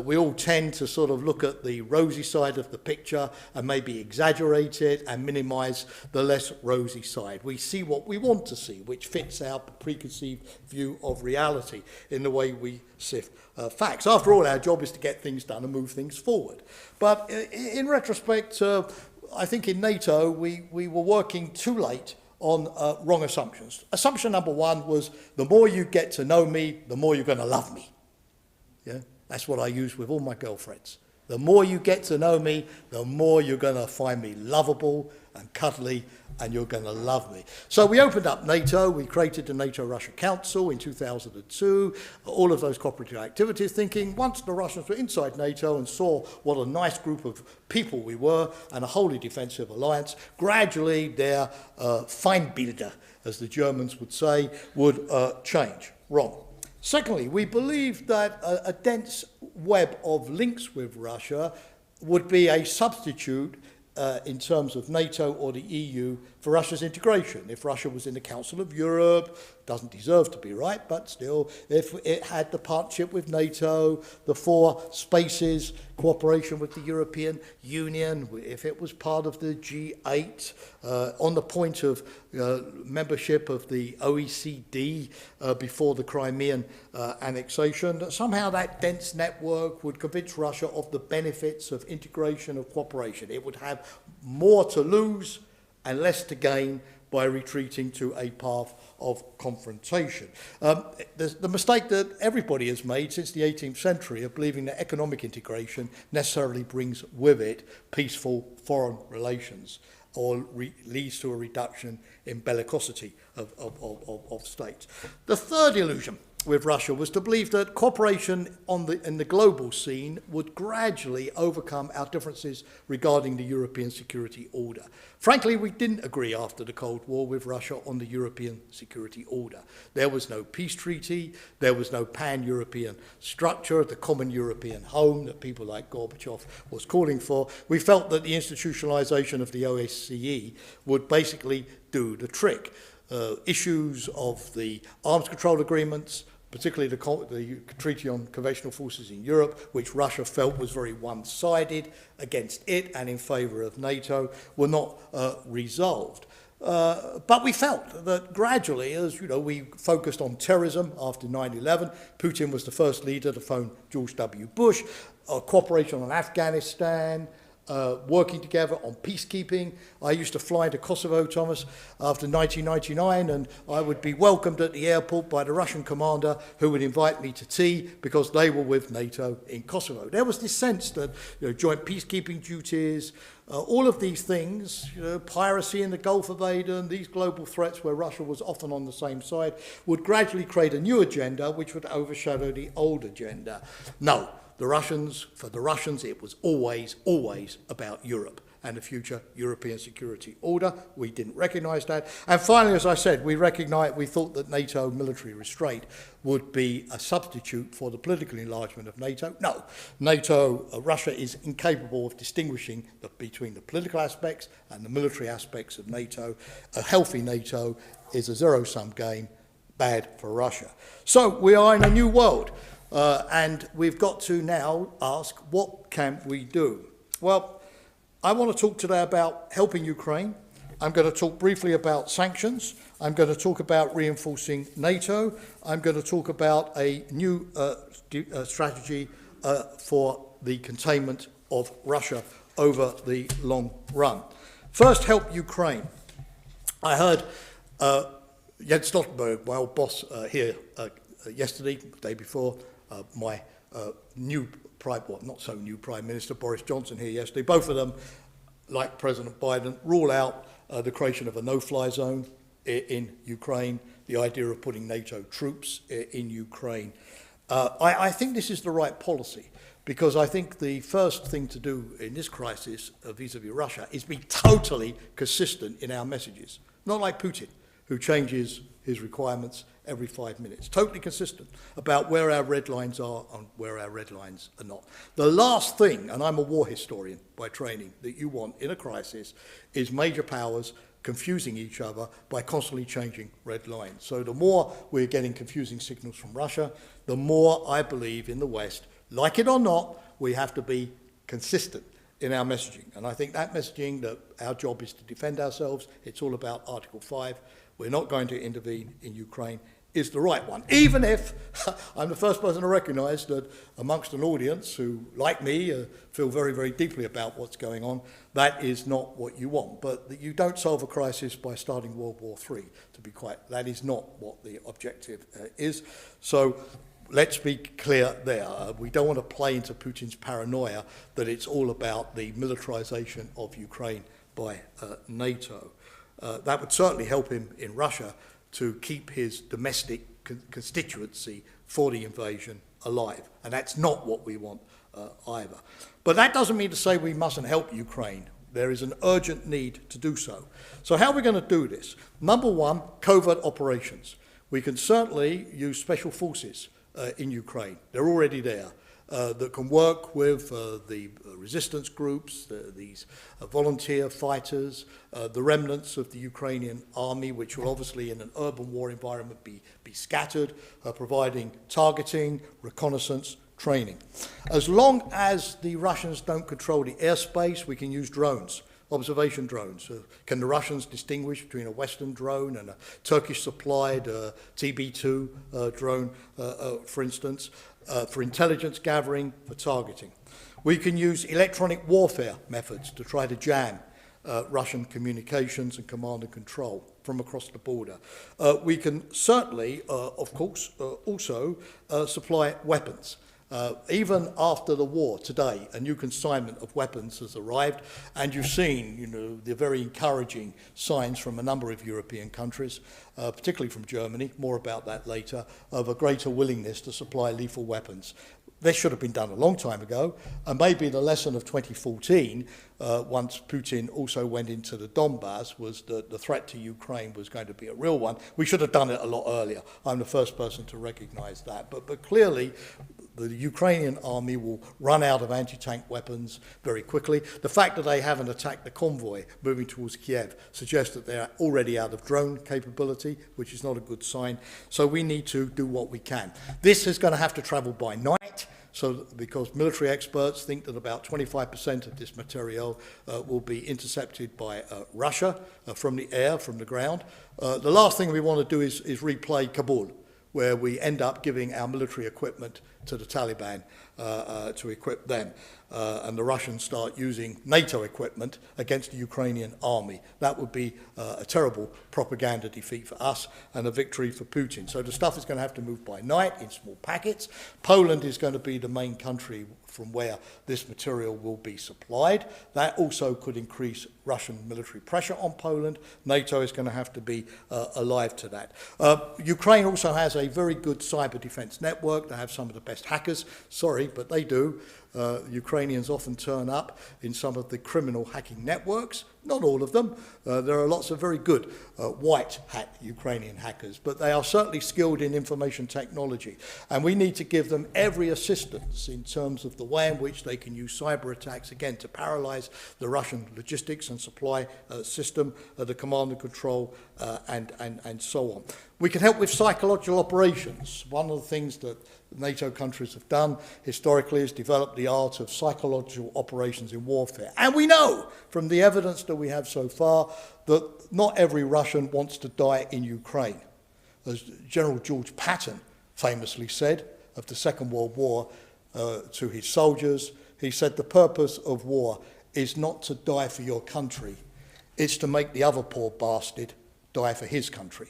We all tend to sort of look at the rosy side of the picture and maybe exaggerate it and minimise the less rosy side. We see what we want to see, which fits our preconceived view of reality in the way we sift facts. After all, our job is to get things done and move things forward. But in retrospect, I think in NATO we were working too late on wrong assumptions. Assumption number one was, the more you get to know me, the more you're going to love me. Yeah, that's what I use with all my girlfriends. The more you get to know me, the more you're going to find me lovable and cuddly, and you're going to love me. So we opened up NATO. We created the NATO-Russia Council in 2002, all of those cooperative activities, thinking once the Russians were inside NATO and saw what a nice group of people we were and a wholly defensive alliance, gradually their Feindbilder, as the Germans would say, would change. Wrong. Secondly, we believed that a dense web of links with Russia would be a substitute in terms of NATO or the EU for Russia's integration. If Russia was in the Council of Europe, doesn't deserve to be right, but still, if it had the partnership with NATO, the 4 spaces, cooperation with the European Union, if it was part of the G8, on the point of membership of the OECD before the Crimean annexation, that somehow that dense network would convince Russia of the benefits of integration, of cooperation. It would have more to lose and less to gain by retreating to a path of confrontation. The mistake that everybody has made since the 18th century of believing that economic integration necessarily brings with it peaceful foreign relations or leads to a reduction in bellicosity of states. The third illusion with Russia was to believe that cooperation in the global scene would gradually overcome our differences regarding the European security order. Frankly, we didn't agree after the Cold War with Russia on the European security order. There was no peace treaty, there was no pan-European structure, the common European home that people like Gorbachev was calling for. We felt that the institutionalization of the OSCE would basically do the trick. Issues of the arms control agreements, particularly the Treaty on Conventional Forces in Europe, which Russia felt was very one-sided against it and in favour of NATO, were not resolved. But we felt that gradually, as you know, we focused on terrorism after 9/11. Putin was the first leader to phone George W. Bush. Cooperation on Afghanistan, working together on peacekeeping. I used to fly to Kosovo, Thomas, after 1999, and I would be welcomed at the airport by the Russian commander who would invite me to tea because they were with NATO in Kosovo. There was this sense that joint peacekeeping duties, all of these things, piracy in the Gulf of Aden, these global threats where Russia was often on the same side, would gradually create a new agenda which would overshadow the old agenda. No. For the Russians, it was always about Europe and the future European security order. We didn't recognise that. And finally, as I said, we thought that NATO military restraint would be a substitute for the political enlargement of NATO. No, Russia is incapable of distinguishing between the political aspects and the military aspects of NATO. A healthy NATO is a zero-sum game, bad for Russia. So we are in a new world. And we've got to now ask, what can we do? Well, I want to talk today about helping Ukraine. I'm going to talk briefly about sanctions. I'm going to talk about reinforcing NATO. I'm going to talk about a new strategy for the containment of Russia over the long run. First, help Ukraine. I heard Jens Stoltenberg, my old boss here yesterday, the day before, my new not so new Prime Minister Boris Johnson here yesterday, both of them, like President Biden, rule out the creation of a no-fly zone in Ukraine, the idea of putting NATO troops in Ukraine. I think this is the right policy, because I think the first thing to do in this crisis vis-à-vis Russia is be totally consistent in our messages. Not like Putin, who changes his requirements every 5 minutes. Totally consistent about where our red lines are and where our red lines are not. The last thing, and I'm a war historian by training, that you want in a crisis is major powers confusing each other by constantly changing red lines. So the more we're getting confusing signals from Russia, the more I believe in the West, like it or not, we have to be consistent in our messaging. And I think that messaging, that our job is to defend ourselves, it's all about Article 5, we're not going to intervene in Ukraine, is the right one. Even if I'm the first person to recognise that amongst an audience who, like me, feel very, very deeply about what's going on, that is not what you want. But that you don't solve a crisis by starting World War III, to be quite, that is not what the objective is. So let's be clear there. We don't want to play into Putin's paranoia that it's all about the militarisation of Ukraine by NATO. That would certainly help him in Russia to keep his domestic constituency for the invasion alive. And that's not what we want either. But that doesn't mean to say we mustn't help Ukraine. There is an urgent need to do so. So how are we going to do this? Number one, covert operations. We can certainly use special forces in Ukraine. They're already there. That can work with the resistance groups, these volunteer fighters, the remnants of the Ukrainian army, which will obviously in an urban war environment be scattered, providing targeting, reconnaissance, training. As long as the Russians don't control the airspace, we can use drones, observation drones. Can the Russians distinguish between a Western drone and a Turkish-supplied TB2 drone, for instance? For intelligence gathering, for targeting. We can use electronic warfare methods to try to jam Russian communications and command and control from across the border. We can certainly, of course, also supply weapons. Even after the war today, a new consignment of weapons has arrived, and you've seen, the very encouraging signs from a number of European countries, particularly from Germany, more about that later, of a greater willingness to supply lethal weapons. This should have been done a long time ago, and maybe the lesson of 2014, once Putin also went into the Donbass, was that the threat to Ukraine was going to be a real one. We should have done it a lot earlier. I'm the first person to recognise that. But clearly, the Ukrainian army will run out of anti-tank weapons very quickly. The fact that they haven't attacked the convoy moving towards Kiev suggests that they're already out of drone capability, which is not a good sign. So we need to do what we can. This is going to have to travel by night, because military experts think that about 25% of this material will be intercepted by Russia from the air, from the ground. The last thing we want to do is replay Kabul, where we end up giving our military equipment to the Taliban to equip them. And the Russians start using NATO equipment against the Ukrainian army. That would be a terrible propaganda defeat for us and a victory for Putin. So the stuff is going to have to move by night in small packets. Poland is going to be the main country from where this material will be supplied. That also could increase Russian military pressure on Poland. NATO is going to have to be alive to that. Ukraine also has a very good cyber defense network. They have some of the best hackers. Sorry, but they do. Ukrainians often turn up in some of the criminal hacking networks. Not all of them. There are lots of very good white-hat Ukrainian hackers, but they are certainly skilled in information technology. And we need to give them every assistance in terms of the way in which they can use cyber attacks, again, to paralyze the Russian logistics and supply system, the command and control, and so on. We can help with psychological operations. One of the things that NATO countries have done historically is develop the art of psychological operations in warfare. And we know from the evidence that we have so far that not every Russian wants to die in Ukraine. As General George Patton famously said of the Second World War to his soldiers, he said, the purpose of war is not to die for your country, it's to make the other poor bastard die for his country.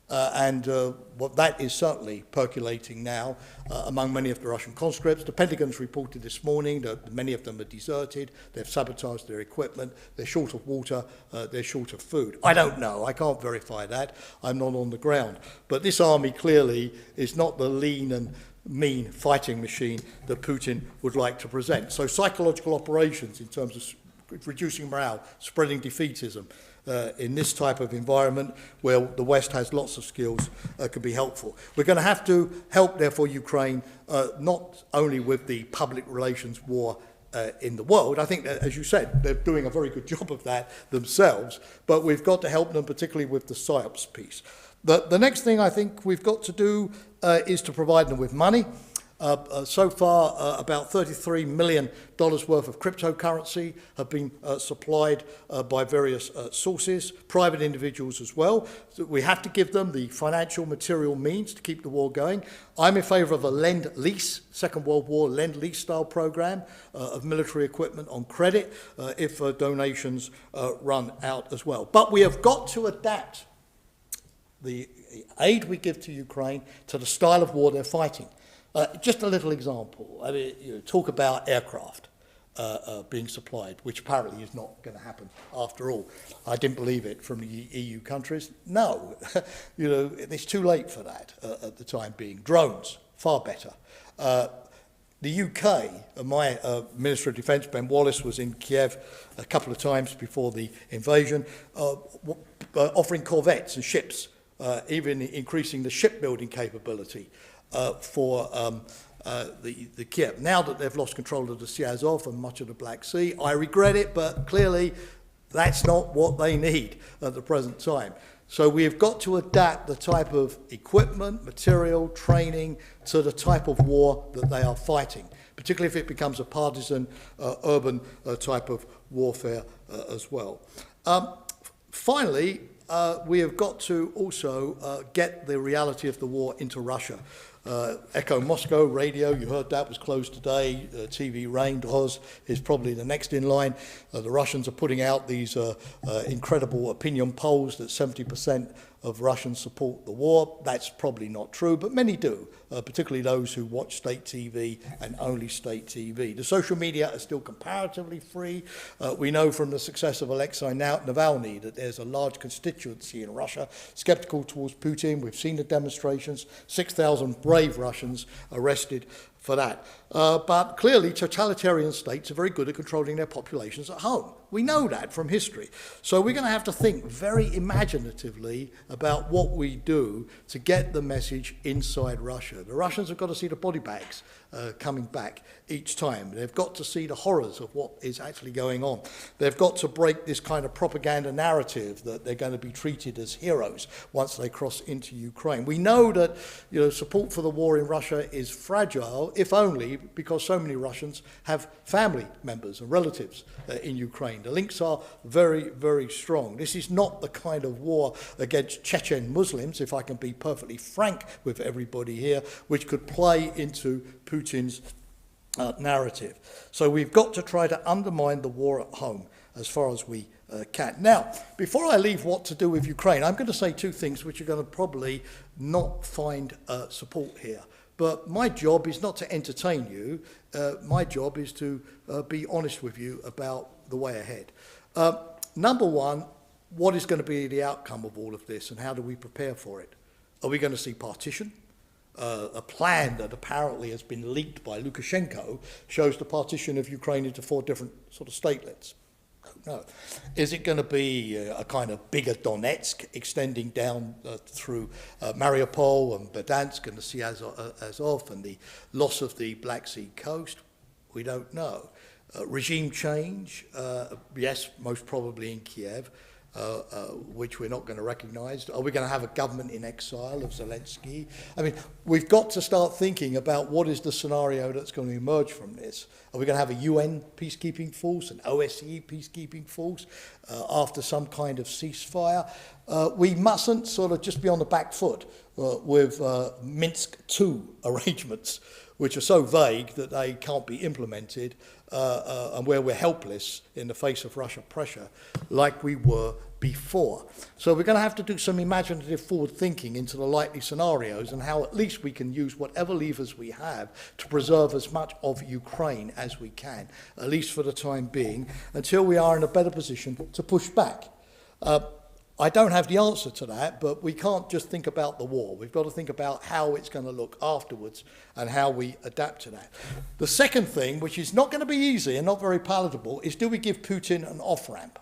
What that is certainly percolating now among many of the Russian conscripts. The Pentagon's reported this morning that many of them are deserted, they've sabotaged their equipment, they're short of water, they're short of food. I don't know, I can't verify that, I'm not on the ground. But this army clearly is not the lean and mean fighting machine that Putin would like to present. So psychological operations in terms of reducing morale, spreading defeatism, in this type of environment where the West has lots of skills could be helpful. We're going to have to help, therefore, Ukraine not only with the public relations war in the world. I think, that, as you said, they're doing a very good job of that themselves, but we've got to help them particularly with the PSYOPs piece. The next thing I think we've got to do is to provide them with money. So far, about $33 million worth of cryptocurrency have been supplied by various sources, private individuals as well. So we have to give them the financial material means to keep the war going. I'm in favour of a lend-lease, Second World War lend-lease style programme of military equipment on credit if donations run out as well. But we have got to adapt the aid we give to Ukraine to the style of war they're fighting. Just a little example. I mean, talk about aircraft being supplied, which apparently is not going to happen after all. I didn't believe it from the EU countries. No, it's too late for that at the time being. Drones, far better. The UK, my Minister of Defence, Ben Wallace, was in Kiev a couple of times before the invasion, offering corvettes and ships, even increasing the shipbuilding capability for the Kiev. Now that they've lost control of the Sea Azov and much of the Black Sea, I regret it, but clearly that's not what they need at the present time. So we've got to adapt the type of equipment, material, training to the type of war that they are fighting, particularly if it becomes a partisan, urban type of warfare as well. Finally, we have got to also get the reality of the war into Russia. Echo Moscow radio, you heard that was closed today. TV rained. Oz is probably the next in line. The Russians are putting out these incredible opinion polls that 70% of Russians support the war. That's probably not true, but many do, particularly those who watch state TV and only state TV. The social media are still comparatively free. We know from the success of Alexei Navalny that there's a large constituency in Russia skeptical towards Putin. We've seen the demonstrations, 6,000 brave Russians arrested for that. But clearly totalitarian states are very good at controlling their populations at home. We know that from history. So we're going to have to think very imaginatively about what we do to get the message inside Russia. The Russians have got to see the body bags coming back each time. They've got to see the horrors of what is actually going on. They've got to break this kind of propaganda narrative that they're going to be treated as heroes once they cross into Ukraine. We know that support for the war in Russia is fragile, if only because so many Russians have family members and relatives in Ukraine. The links are very, very strong. This is not the kind of war against Chechen Muslims, if I can be perfectly frank with everybody here, which could play into Putin's narrative. So we've got to try to undermine the war at home as far as we can. Now, before I leave what to do with Ukraine, I'm going to say two things which are going to probably not find support here. But my job is not to entertain you. My job is to be honest with you about the way ahead. Number one, what is going to be the outcome of all of this and how do we prepare for it? Are we going to see partition? A plan that apparently has been leaked by Lukashenko shows the partition of Ukraine into 4 different sort of statelets. No. Is it going to be a kind of bigger Donetsk extending down through Mariupol and Berdansk and the Sea Azov and the loss of the Black Sea coast? We don't know. Regime change, yes, most probably in Kiev, which we're not going to recognise. Are we going to have a government in exile of Zelensky? I mean, we've got to start thinking about what is the scenario that's going to emerge from this. Are we going to have a UN peacekeeping force, an OSCE peacekeeping force after some kind of ceasefire? we mustn't sort of just be on the back foot with Minsk II arrangements, which are so vague that they can't be implemented, and where we're helpless in the face of Russian pressure like we were before. So we're going to have to do some imaginative forward thinking into the likely scenarios and how at least we can use whatever levers we have to preserve as much of Ukraine as we can, at least for the time being, until we are in a better position to push back. I don't have the answer to that, but we can't just think about the war. We've got to think about how it's going to look afterwards and how we adapt to that. The second thing, which is not going to be easy and not very palatable, is do we give Putin an off-ramp?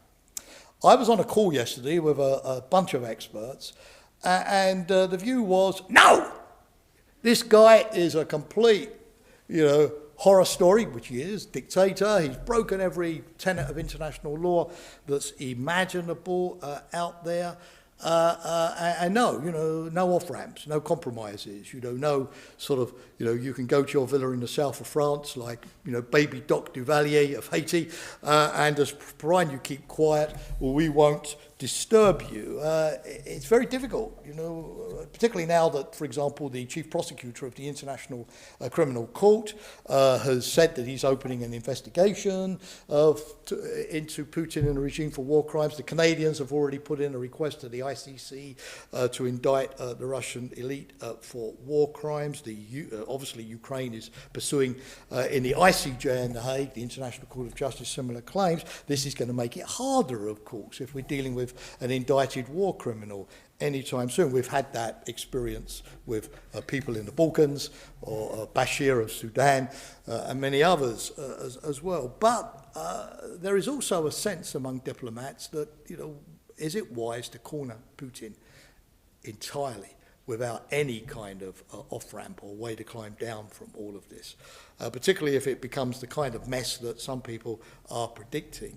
I was on a call yesterday with a bunch of experts, and the view was, no! This guy is a complete, horror story, which he is, dictator. He's broken every tenet of international law that's imaginable out there. And no, no off-ramps, no compromises, no sort of, you can go to your villa in the south of France like, baby Doc Duvalier of Haiti, and as provided you keep quiet, well, we won't disturb you. It's very difficult, particularly now that, for example, the chief prosecutor of the International Criminal Court has said that he's opening an investigation into Putin and the regime for war crimes. The Canadians have already put in a request to the ICC to indict the Russian elite for war crimes. Obviously, Ukraine is pursuing in the ICJ in The Hague, the International Court of Justice, similar claims. This is going to make it harder, of course, if we're dealing with an indicted war criminal anytime soon. We've had that experience with people in the Balkans, or Bashir of Sudan, and many others as well. But there is also a sense among diplomats that, is it wise to corner Putin entirely without any kind of off-ramp or way to climb down from all of this, particularly if it becomes the kind of mess that some people are predicting.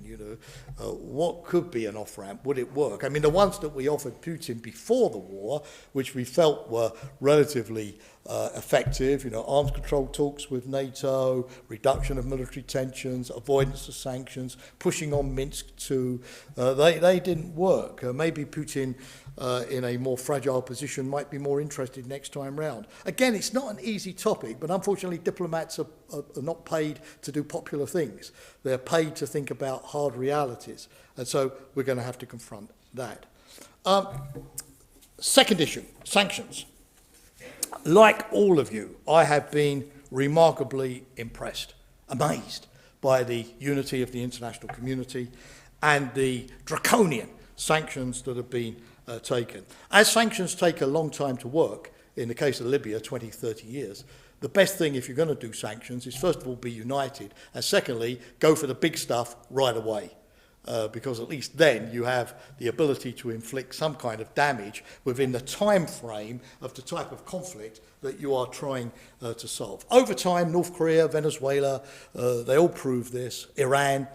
What could be an off-ramp? Would it work? I mean, the ones that we offered Putin before the war, which we felt were relatively effective, arms control talks with NATO, reduction of military tensions, avoidance of sanctions, pushing on Minsk II, they didn't work. Maybe Putin, in a more fragile position, might be more interested next time round. Again, it's not an easy topic, but unfortunately diplomats are not paid to do popular things. They're paid to think about hard realities, and so we're going to have to confront that. Second issue, sanctions. Like all of you, I have been remarkably impressed, amazed by the unity of the international community and the draconian sanctions that have been taken. As sanctions take a long time to work, in the case of Libya, 20, 30 years, the best thing if you're going to do sanctions is first of all be united, and secondly, go for the big stuff right away. Because at least then you have the ability to inflict some kind of damage within the time frame of the type of conflict that you are trying to solve. Over time, North Korea, Venezuela, they all prove this. Iran,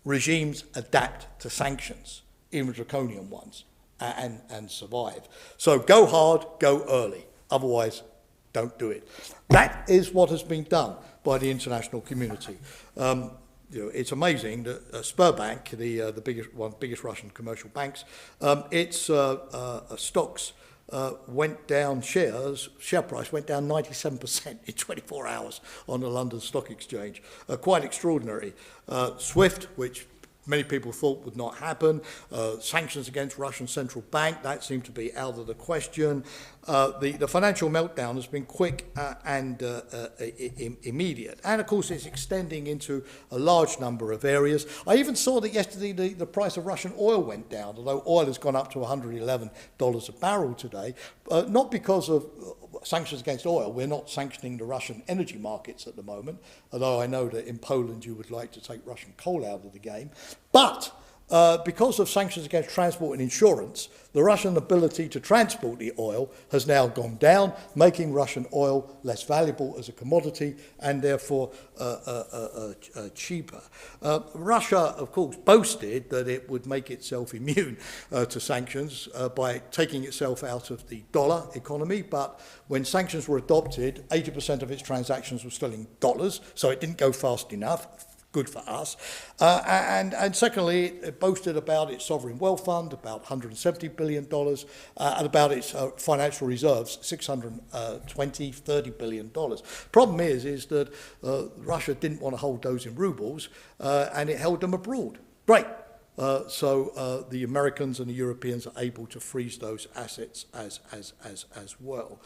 regimes adapt to sanctions, even draconian ones, and survive. So go hard, go early. Otherwise, don't do it. That is what has been done by the international community. It's amazing that Sberbank, the biggest Russian commercial banks, its stocks went down, share price went down 97% in 24 hours on the London Stock Exchange. Quite extraordinary. SWIFT, which many people thought would not happen. Sanctions against Russian central bank, that seemed to be out of the question. The financial meltdown has been quick and immediate. And of course, it's extending into a large number of areas. I even saw that yesterday the price of Russian oil went down, although oil has gone up to $111 a barrel today, not because of sanctions against oil. We're not sanctioning the Russian energy markets at the moment, although I know that in Poland you would like to take Russian coal out of the game. But because of sanctions against transport and insurance, the Russian ability to transport the oil has now gone down, making Russian oil less valuable as a commodity and therefore cheaper. Russia, of course, boasted that it would make itself immune to sanctions by taking itself out of the dollar economy, but when sanctions were adopted, 80% of its transactions were still in dollars, so it didn't go fast enough. good for us. And secondly, it boasted about its sovereign wealth fund, about $170 billion, and about its financial reserves, $620–30 billion. Problem is that Russia didn't want to hold those in rubles, and it held them abroad. Great. So the Americans and the Europeans are able to freeze those assets as well.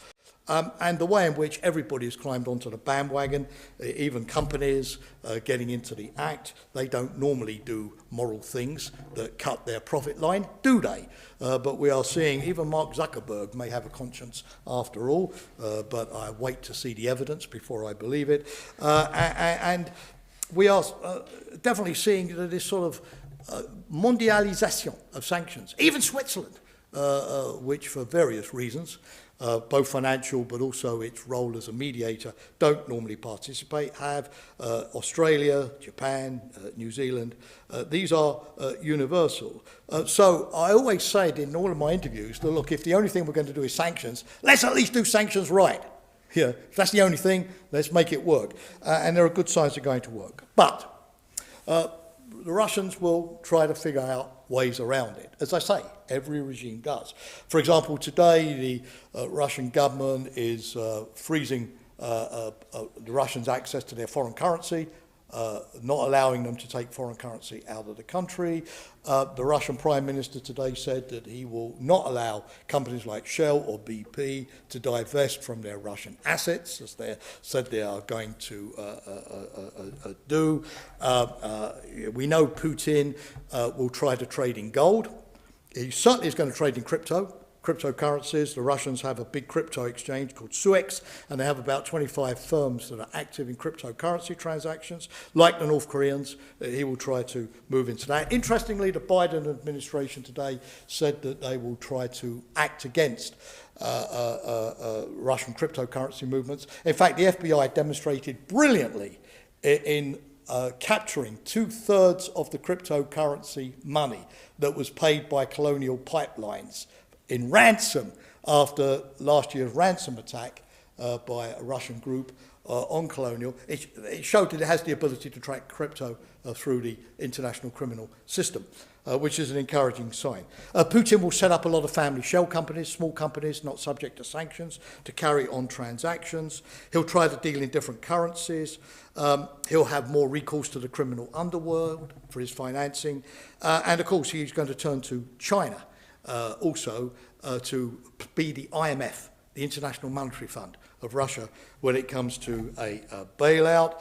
And the way in which everybody has climbed onto the bandwagon, even companies getting into the act, they don't normally do moral things that cut their profit line, do they? But we are seeing even Mark Zuckerberg may have a conscience after all, but I wait to see the evidence before I believe it. And we are definitely seeing this sort of mondialisation of sanctions. Even Switzerland, which for various reasons, both financial but also its role as a mediator, don't normally participate, have Australia, Japan, New Zealand. These are universal. So I always said in all of my interviews that, look, if the only thing we're going to do is sanctions, let's at least do sanctions right. Yeah, if that's the only thing, let's make it work. And there are good signs they're going to work. But the Russians will try to figure out ways around it. As I say, every regime does. For example, today the Russian government is freezing the Russians' access to their foreign currency, not allowing them to take foreign currency out of the country. The Russian Prime Minister today said that he will not allow companies like Shell or BP to divest from their Russian assets, as they said they are going to do. We know Putin will try to trade in gold. He certainly is going to trade in cryptocurrencies. The Russians have a big crypto exchange called Suex, and they have about 25 firms that are active in cryptocurrency transactions. Like the North Koreans, he will try to move into that. Interestingly, the Biden administration today said that they will try to act against Russian cryptocurrency movements. In fact, the FBI demonstrated brilliantly in capturing 2/3 of the cryptocurrency money that was paid by colonial pipelines in ransom after last year's ransom attack by a Russian group on colonial. It showed that it has the ability to track crypto through the international criminal system, which is an encouraging sign. Putin will set up a lot of family shell companies, small companies not subject to sanctions, to carry on transactions. He'll try to deal in different currencies. He'll have more recourse to the criminal underworld for his financing. And of course, he's going to turn to China also to be the IMF, the International Monetary Fund of Russia, when it comes to a bailout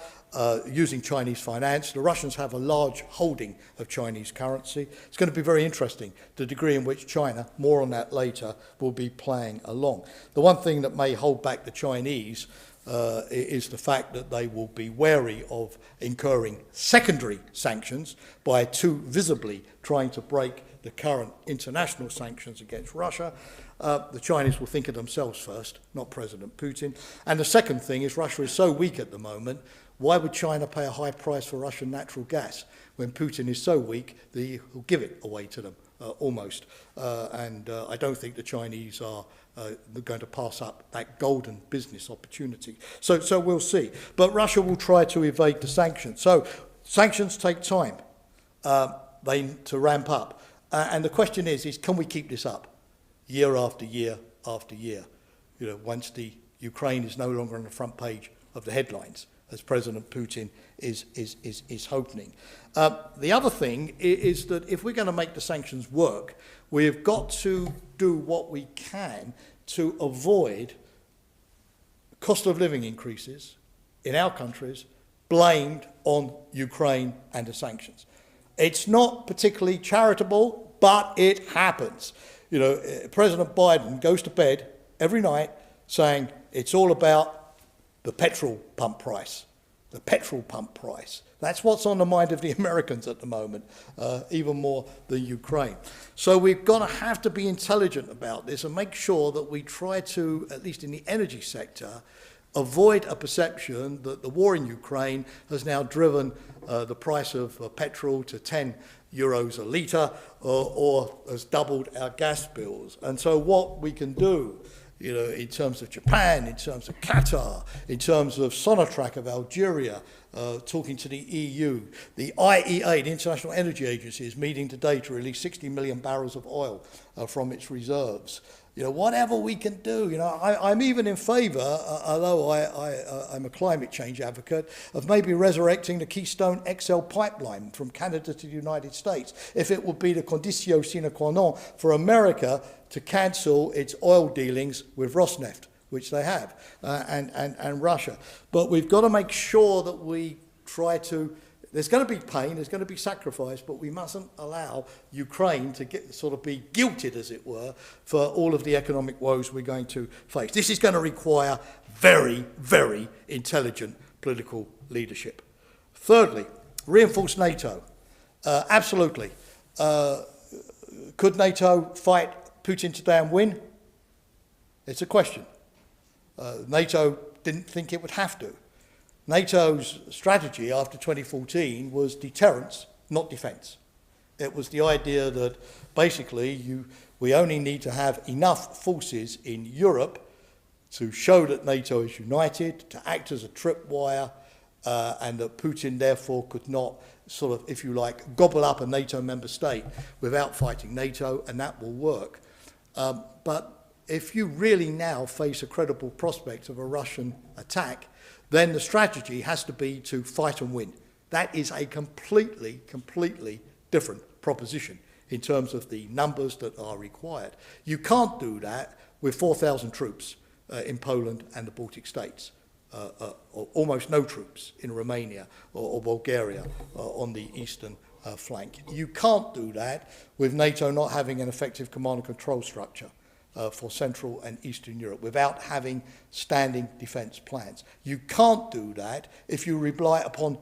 using Chinese finance. The Russians have a large holding of Chinese currency. It's going to be very interesting, the degree in which China, more on that later, will be playing along. The one thing that may hold back the Chinese is the fact that they will be wary of incurring secondary sanctions by too visibly trying to break the current international sanctions against Russia. The Chinese will think of themselves first, not President Putin. And the second thing is Russia is so weak at the moment, why would China pay a high price for Russian natural gas when Putin is so weak that he will give it away to them almost? And I don't think the Chinese are going to pass up that golden business opportunity. So we'll see. But Russia will try to evade the sanctions. So sanctions take time to ramp up. And the question is can we keep this up year after year after year? You know, once the Ukraine is no longer on the front page of the headlines, as President Putin is hoping. The other thing is that if we're going to make the sanctions work, we've got to do what we can to avoid cost of living increases in our countries blamed on Ukraine and the sanctions. It's not particularly charitable, but it happens. You know, President Biden goes to bed every night saying it's all about the petrol pump price. The petrol pump price. That's what's on the mind of the Americans at the moment, even more than Ukraine. So we've got to have to be intelligent about this and make sure that we try to, at least in the energy sector, avoid a perception that the war in Ukraine has now driven the price of petrol to 10 euros a litre or has doubled our gas bills. And so what we can do, you know, in terms of Japan, in terms of Qatar, in terms of Sonatrach of Algeria, talking to the EU. The IEA, the International Energy Agency, is meeting today to release 60 million barrels of oil from its reserves. You know, whatever we can do, you know, I'm even in favour, although I'm a climate change advocate, of maybe resurrecting the Keystone XL pipeline from Canada to the United States, if it would be the conditio sine qua non for America to cancel its oil dealings with Rosneft, which they have, and Russia. But we've got to make sure that we try to. There's going to be pain, there's going to be sacrifice, but we mustn't allow Ukraine to be guilted, as it were, for all of the economic woes we're going to face. This is going to require very, very intelligent political leadership. Thirdly, reinforce NATO. Absolutely. Could NATO fight Putin today and win? It's a question. NATO didn't think it would have to. NATO's strategy after 2014 was deterrence, not defence. It was the idea that basically we only need to have enough forces in Europe to show that NATO is united, to act as a tripwire, and that Putin therefore could not sort of, if you like, gobble up a NATO member state without fighting NATO, and that will work. But if you really now face a credible prospect of a Russian attack, then the strategy has to be to fight and win. That is a completely different proposition in terms of the numbers that are required. You can't do that with 4,000 troops in Poland and the Baltic states, or almost no troops in Romania or Bulgaria on the eastern flank. You can't do that with NATO not having an effective command and control structure for Central and Eastern Europe without having standing defence plans. You can't do that if you rely upon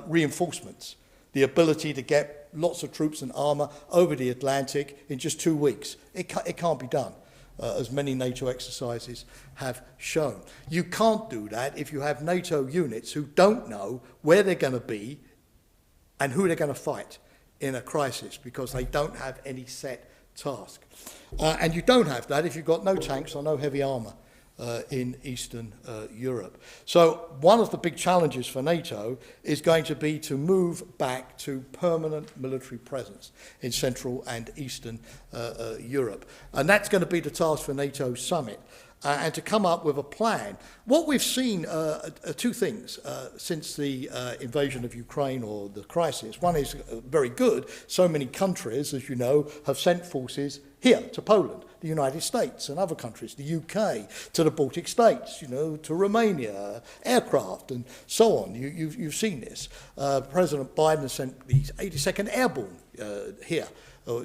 reinforcements, the ability to get lots of troops and armour over the Atlantic in just 2 weeks. It can't be done, as many NATO exercises have shown. You can't do that if you have NATO units who don't know where they're going to be and who they're going to fight in a crisis, because they don't have any set task. And you don't have that if you've got no tanks or no heavy armour in Eastern Europe. So one of the big challenges for NATO is going to be to move back to permanent military presence in Central and Eastern Europe. And that's going to be the task for NATO's summit. And to come up with a plan. What we've seen are two things since the invasion of Ukraine, or the crisis. One is very good. So many countries, as you know, have sent forces here to Poland, the United States and other countries, the UK, to the Baltic states, you know, to Romania, aircraft and so on. You've seen this. President Biden has sent these 82nd Airborne here,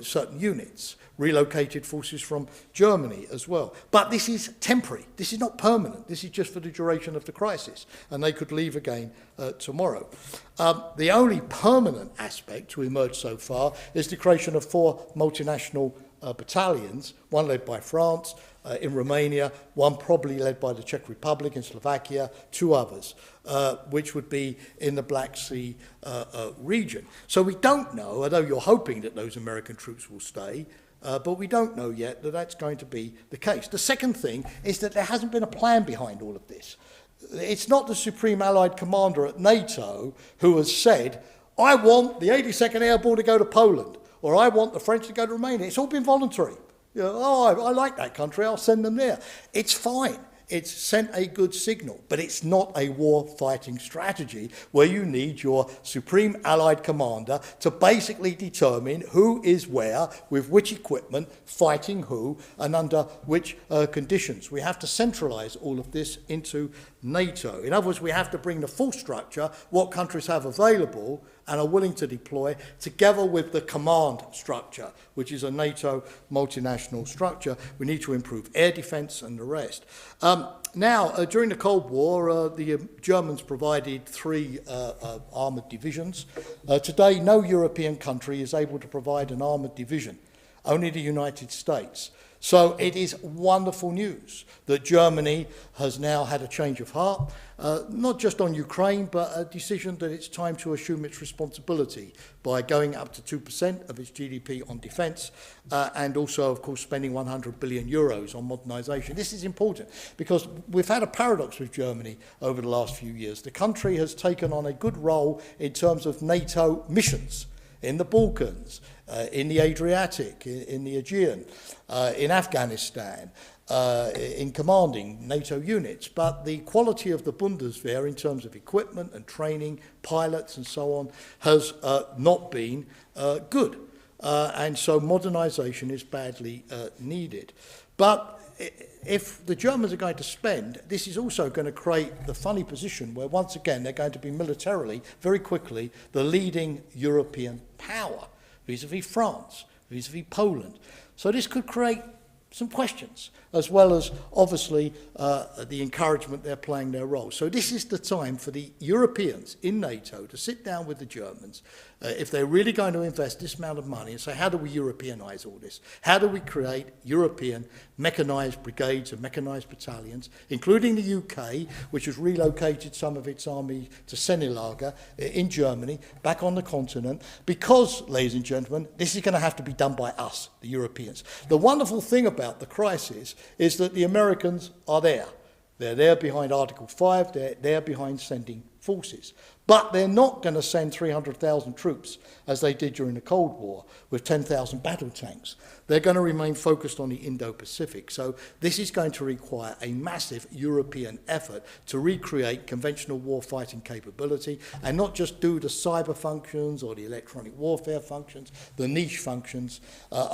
certain units, relocated forces from Germany as well. But this is temporary. This is not permanent. This is just for the duration of the crisis, and they could leave again tomorrow. The only permanent aspect to emerge so far is the creation of 4 multinational battalions, one led by France in Romania, one probably led by the Czech Republic and Slovakia, 2 others, which would be in the Black Sea region. So we don't know, although you're hoping that those American troops will stay, but we don't know yet that that's going to be the case. The second thing is that there hasn't been a plan behind all of this. It's not the Supreme Allied Commander at NATO who has said, I want the 82nd Airborne to go to Poland, or I want the French to go to Romania. It's all been voluntary. You know, I like that country, I'll send them there. It's fine. It's sent a good signal, but it's not a war-fighting strategy where you need your Supreme Allied Commander to basically determine who is where, with which equipment, fighting who, and under which conditions. We have to centralise all of this into NATO. In other words, we have to bring the full structure, what countries have available and are willing to deploy, together with the command structure, which is a NATO multinational structure. We need to improve air defence and the rest. During the Cold War, the Germans provided 3 armoured divisions. Today, no European country is able to provide an armoured division, only the United States. So it is wonderful news that Germany has now had a change of heart, not just on Ukraine, but a decision that it's time to assume its responsibility by going up to 2% of its GDP on defence, and also, of course, spending 100 billion euros on modernisation. This is important because we've had a paradox with Germany over the last few years. The country has taken on a good role in terms of NATO missions in the Balkans, in the Adriatic, in the Aegean, in Afghanistan, in commanding NATO units. But the quality of the Bundeswehr in terms of equipment and training, pilots and so on, has not been good. And so modernisation is badly needed. But if the Germans are going to spend, this is also going to create the funny position where once again they're going to be militarily, very quickly, the leading European power, vis-à-vis France, vis-à-vis Poland. So this could create some questions, as well as obviously the encouragement they're playing their role. So this is the time for the Europeans in NATO to sit down with the Germans, if they're really going to invest this amount of money, and say, how do we Europeanise all this? How do we create European mechanised brigades and mechanised battalions, including the UK, which has relocated some of its army to Senilager in Germany, back on the continent, because, ladies and gentlemen, this is going to have to be done by us, the Europeans. The wonderful thing about the crisis is that the Americans are there. They're there behind Article 5, they're there behind sending forces. But they're not going to send 300,000 troops, as they did during the Cold War, with 10,000 battle tanks. They're going to remain focused on the Indo-Pacific. So this is going to require a massive European effort to recreate conventional warfighting capability, and not just do the cyber functions or the electronic warfare functions, the niche functions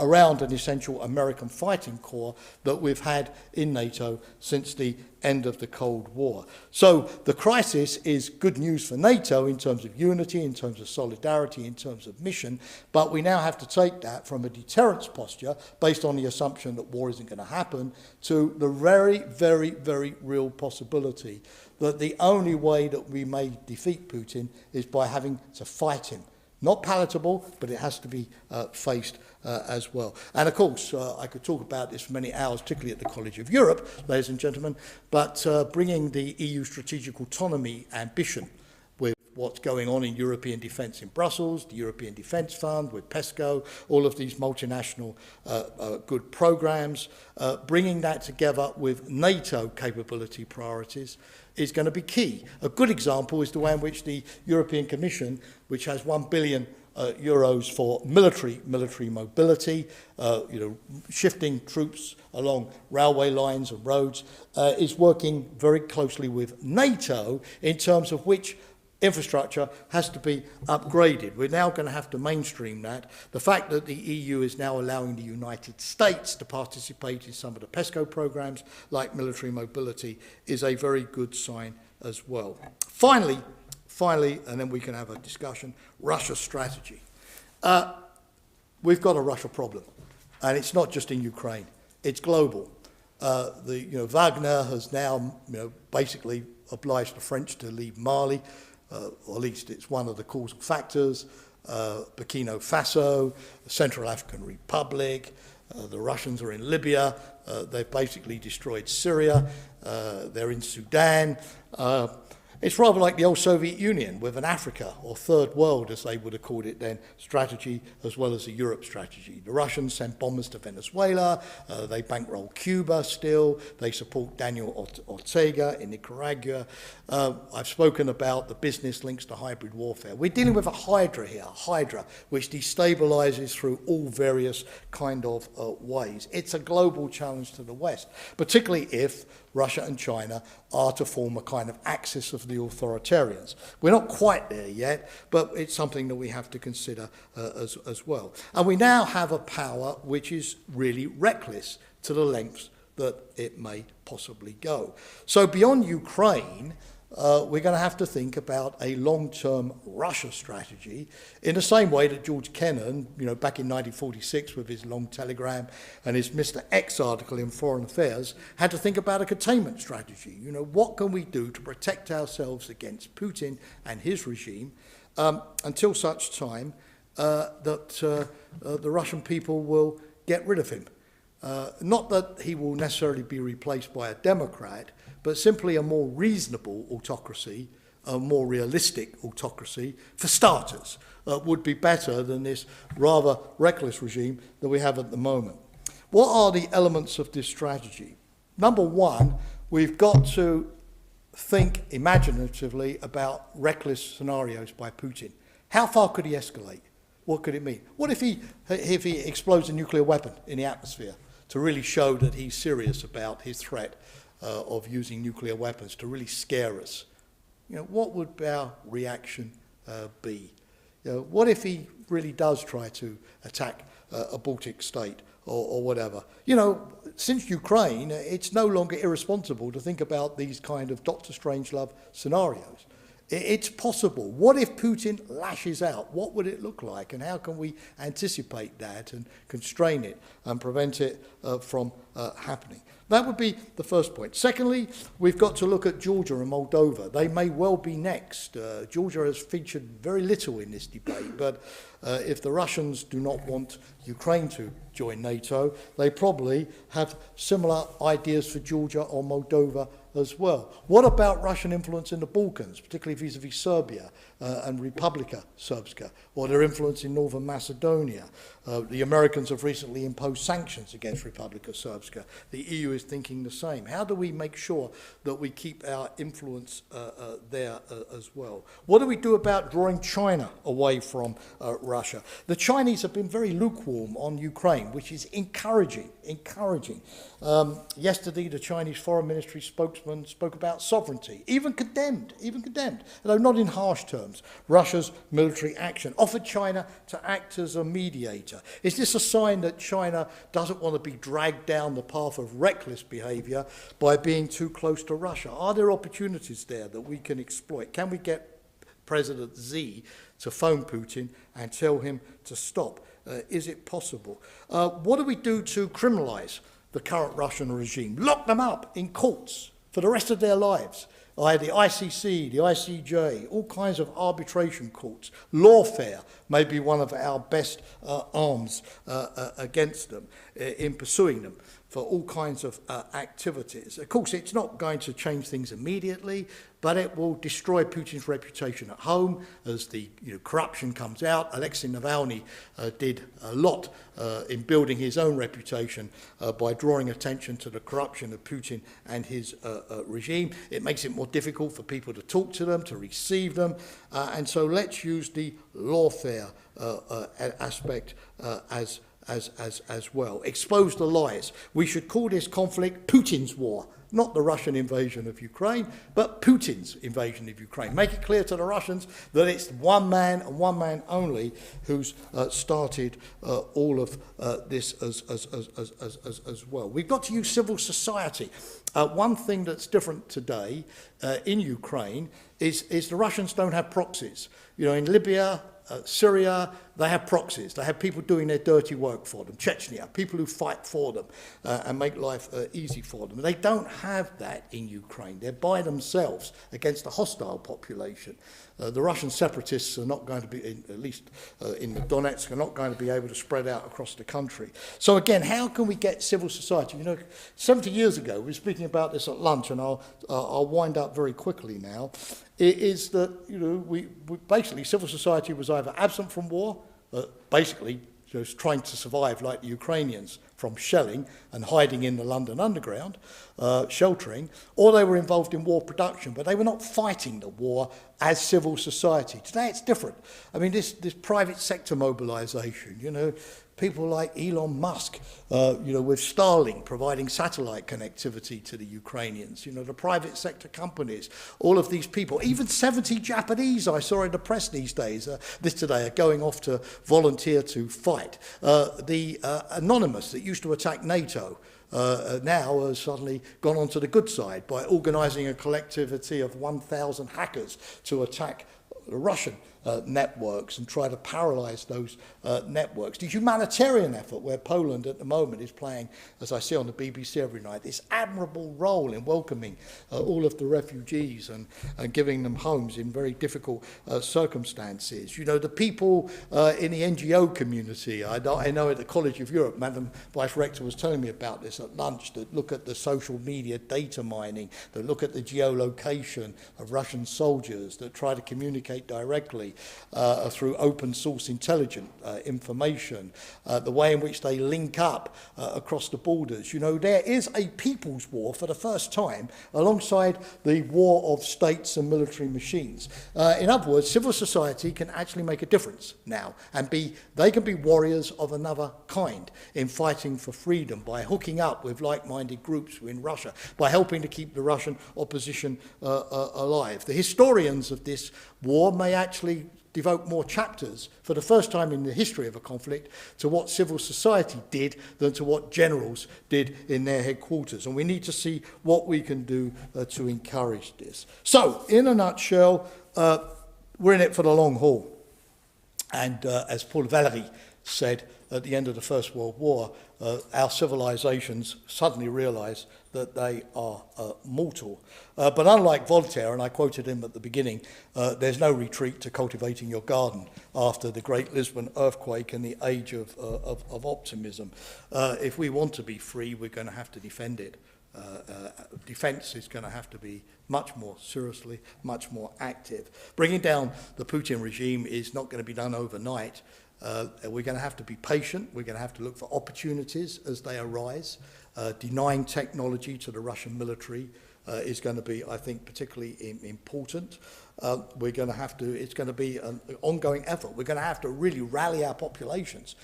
around an essential American fighting corps that we've had in NATO since the end of the Cold War. So the crisis is good news for NATO in terms of unity, in terms of solidarity, in terms of mission, but we now have to take that from a deterrence posture based on the assumption that war isn't going to happen to the very, very, very real possibility that the only way that we may defeat Putin is by having to fight him. Not palatable, but it has to be faced as well. And of course, I could talk about this for many hours, particularly at the College of Europe, ladies and gentlemen, but bringing the EU strategic autonomy ambition with what's going on in European defence in Brussels, the European Defence Fund, with PESCO, all of these multinational good programmes, bringing that together with NATO capability priorities is going to be key. A good example is the way in which the European Commission, which has 1 billion euros for military mobility, shifting troops along railway lines and roads, is working very closely with NATO in terms of which infrastructure has to be upgraded. We're now going to have to mainstream that. The fact that the EU is now allowing the United States to participate in some of the PESCO programs, like military mobility, is a very good sign as well. Finally, and then we can have a discussion, Russia strategy. We've got a Russia problem, and it's not just in Ukraine, it's global. Wagner has now basically obliged the French to leave Mali, or at least it's one of the causal factors. Burkina Faso, the Central African Republic, the Russians are in Libya, they've basically destroyed Syria, they're in Sudan. It's rather like the old Soviet Union with an Africa, or third world as they would have called it then, strategy as well as a Europe strategy. The Russians send bombers to Venezuela, they bankroll Cuba still, they support Daniel Ortega in Nicaragua. I've spoken about the business links to hybrid warfare. We're dealing with a hydra here, which destabilizes through all various kind of ways. It's a global challenge to the West, particularly if Russia and China are to form a kind of axis of the authoritarians. We're not quite there yet, but it's something that we have to consider as well. And we now have a power which is really reckless to the lengths that it may possibly go. So beyond Ukraine, we're going to have to think about a long-term Russia strategy in the same way that George Kennan, back in 1946 with his long telegram and his Mr. X article in Foreign Affairs, had to think about a containment strategy. What can we do to protect ourselves against Putin and his regime until such time that the Russian people will get rid of him? Not that he will necessarily be replaced by a democrat, but simply a more reasonable autocracy, a more realistic autocracy, for starters, would be better than this rather reckless regime that we have at the moment. What are the elements of this strategy? Number one, we've got to think imaginatively about reckless scenarios by Putin. How far could he escalate? What could it mean? What if he explodes a nuclear weapon in the atmosphere to really show that he's serious about his threat of using nuclear weapons, to really scare us? You know, what would our reaction be? You know, what if he really does try to attack a Baltic state or whatever? You know, since Ukraine, it's no longer irresponsible to think about these kind of Dr. Strangelove scenarios. It's possible. What if Putin lashes out? What would it look like? And how can we anticipate that and constrain it and prevent it from happening? That would be the first point. Secondly, we've got to look at Georgia and Moldova. They may well be next. Georgia has featured very little in this debate, but if the Russians do not want Ukraine to join NATO, they probably have similar ideas for Georgia or Moldova as well. What about Russian influence in the Balkans, particularly vis-à-vis Serbia and Republika Srpska, or their influence in Northern Macedonia? The Americans have recently imposed sanctions against Republika Srpska. The EU is thinking the same. How do we make sure that we keep our influence there as well? What do we do about drawing China away from Russia? The Chinese have been very lukewarm on Ukraine, which is encouraging. Yesterday, the Chinese Foreign Ministry spokesman spoke about sovereignty, even condemned, although not in harsh terms, Russia's military action, offered China to act as a mediator. Is this a sign that China doesn't want to be dragged down the path of reckless behaviour by being too close to Russia? Are there opportunities there that we can exploit? Can we get President Xi to phone Putin and tell him to stop? Is it possible? What do we do to criminalise the current Russian regime? Lock them up in courts for the rest of their lives. The ICC, the ICJ, all kinds of arbitration courts. Lawfare may be one of our best arms against them in pursuing them for all kinds of activities. Of course, it's not going to change things immediately, but it will destroy Putin's reputation at home as the corruption comes out. Alexei Navalny did a lot in building his own reputation by drawing attention to the corruption of Putin and his regime. It makes it more difficult for people to talk to them, to receive them, and so let's use the lawfare aspect as well. Expose the lies. We should call this conflict Putin's war, not the Russian invasion of Ukraine, but Putin's invasion of Ukraine. Make it clear to the Russians that it's one man and one man only who's started all of this as well. We've got to use civil society. One thing that's different today in Ukraine is the Russians don't have proxies. In Libya, Syria, they have proxies. They have people doing their dirty work for them. Chechnya, people who fight for them and make life easy for them. They don't have that in Ukraine. They're by themselves against a hostile population. The Russian separatists are not going to be, at least in the Donetsk, are not going to be able to spread out across the country. So again, how can we get civil society? 70 years ago, we were speaking about this at lunch, and I'll wind up very quickly now. It is that we basically civil society was either absent from war, basically just trying to survive like the Ukrainians from shelling and hiding in the London Underground, sheltering, or they were involved in war production, but they were not fighting the war as civil society. Today it's different. I mean, this private sector mobilisation, people like Elon Musk, with Starlink providing satellite connectivity to the Ukrainians, the private sector companies, all of these people, even 70 Japanese I saw in the press these days, today, are going off to volunteer to fight. The Anonymous that used to attack NATO, now has suddenly gone onto the good side by organising a collectivity of 1,000 hackers to attack the Russian networks and try to paralyse those networks. The humanitarian effort where Poland at the moment is playing, as I see on the BBC every night, this admirable role in welcoming all of the refugees and giving them homes in very difficult circumstances. You know, the people in the NGO community, I know at the College of Europe, Madam Vice Rector was telling me about this at lunch, that look at the social media data mining, that look at the geolocation of Russian soldiers, that try to communicate directly through open source intelligent information, the way in which they link up across the borders. You know, there is a people's war for the first time alongside the war of states and military machines. In other words, civil society can actually make a difference now, and they can be warriors of another kind in fighting for freedom by hooking up with like-minded groups in Russia, by helping to keep the Russian opposition alive. The historians of this war may actually devote more chapters, for the first time in the history of a conflict, to what civil society did than to what generals did in their headquarters. And we need to see what we can do to encourage this. So, in a nutshell, we're in it for the long haul. And as Paul Valéry said at the end of the First World War, our civilizations suddenly realize that they are mortal. But unlike Voltaire, and I quoted him at the beginning, there's no retreat to cultivating your garden after the Great Lisbon earthquake and the age of optimism. If we want to be free, we're going to have to defend it. Defence is going to have to be much more seriously, much more active. Bringing down the Putin regime is not going to be done overnight. We're going to have to be patient. We're going to have to look for opportunities as they arise. Denying technology to the Russian military is going to be, I think, particularly important. We're going to have to, it's going to be an ongoing effort. We're going to have to really rally our populations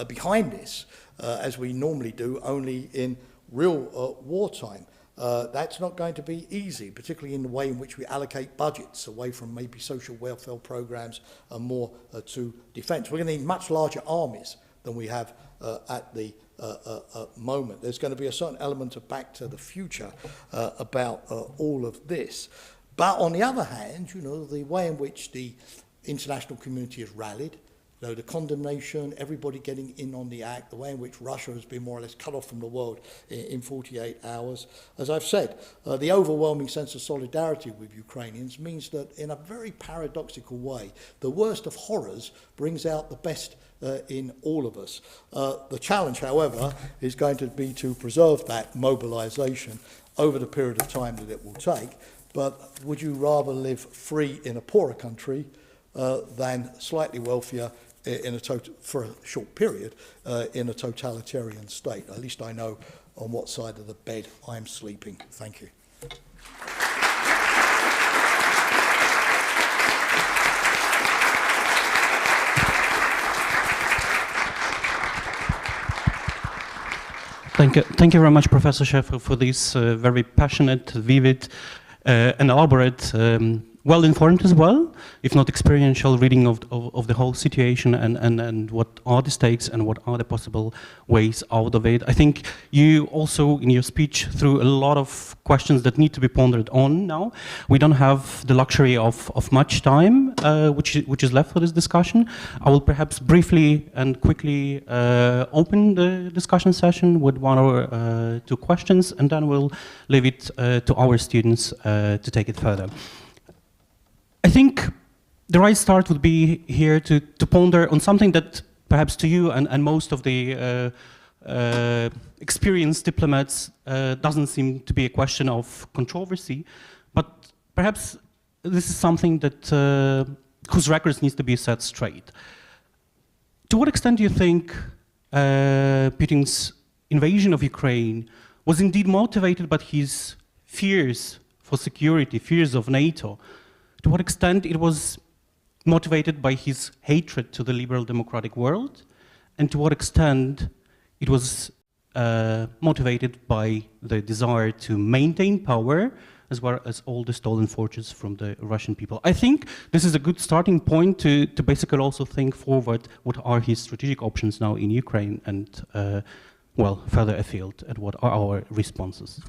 behind this, as we normally do, only in real wartime. That's not going to be easy, particularly in the way in which we allocate budgets away from maybe social welfare programs and more to defence. We're going to need much larger armies than we have at the moment. There's going to be a certain element of back to the future about all of this. But on the other hand, you know, the way in which the international community has rallied, you know, the condemnation, everybody getting in on the act, the way in which Russia has been more or less cut off from the world in 48 hours. As I've said, the overwhelming sense of solidarity with Ukrainians means that in a very paradoxical way, the worst of horrors brings out the best in all of us. The challenge, however, is going to be to preserve that mobilisation over the period of time that it will take. But would you rather live free in a poorer country than slightly wealthier for a short period in a totalitarian state? At least I know on what side of the bed I'm sleeping. Thank you. Thank you very much, Professor Shea, for this very passionate, vivid, and elaborate, well-informed as well, if not experiential reading of the whole situation and what are the stakes and what are the possible ways out of it. I think you also, in your speech, threw a lot of questions that need to be pondered on now. We don't have the luxury of much time, which is left for this discussion. I will perhaps briefly and quickly open the discussion session with one or two questions, and then we'll leave it to our students to take it further. I think the right start would be here to ponder on something that perhaps to you and most of the experienced diplomats doesn't seem to be a question of controversy, but perhaps this is something that whose records needs to be set straight. To what extent do you think Putin's invasion of Ukraine was indeed motivated by his fears for security, fears of NATO? To what extent it was motivated by his hatred to the liberal democratic world, and to what extent it was motivated by the desire to maintain power, as well as all the stolen fortunes from the Russian people. I think this is a good starting point to basically also think forward what are his strategic options now in Ukraine and well, further afield, and what are our responses?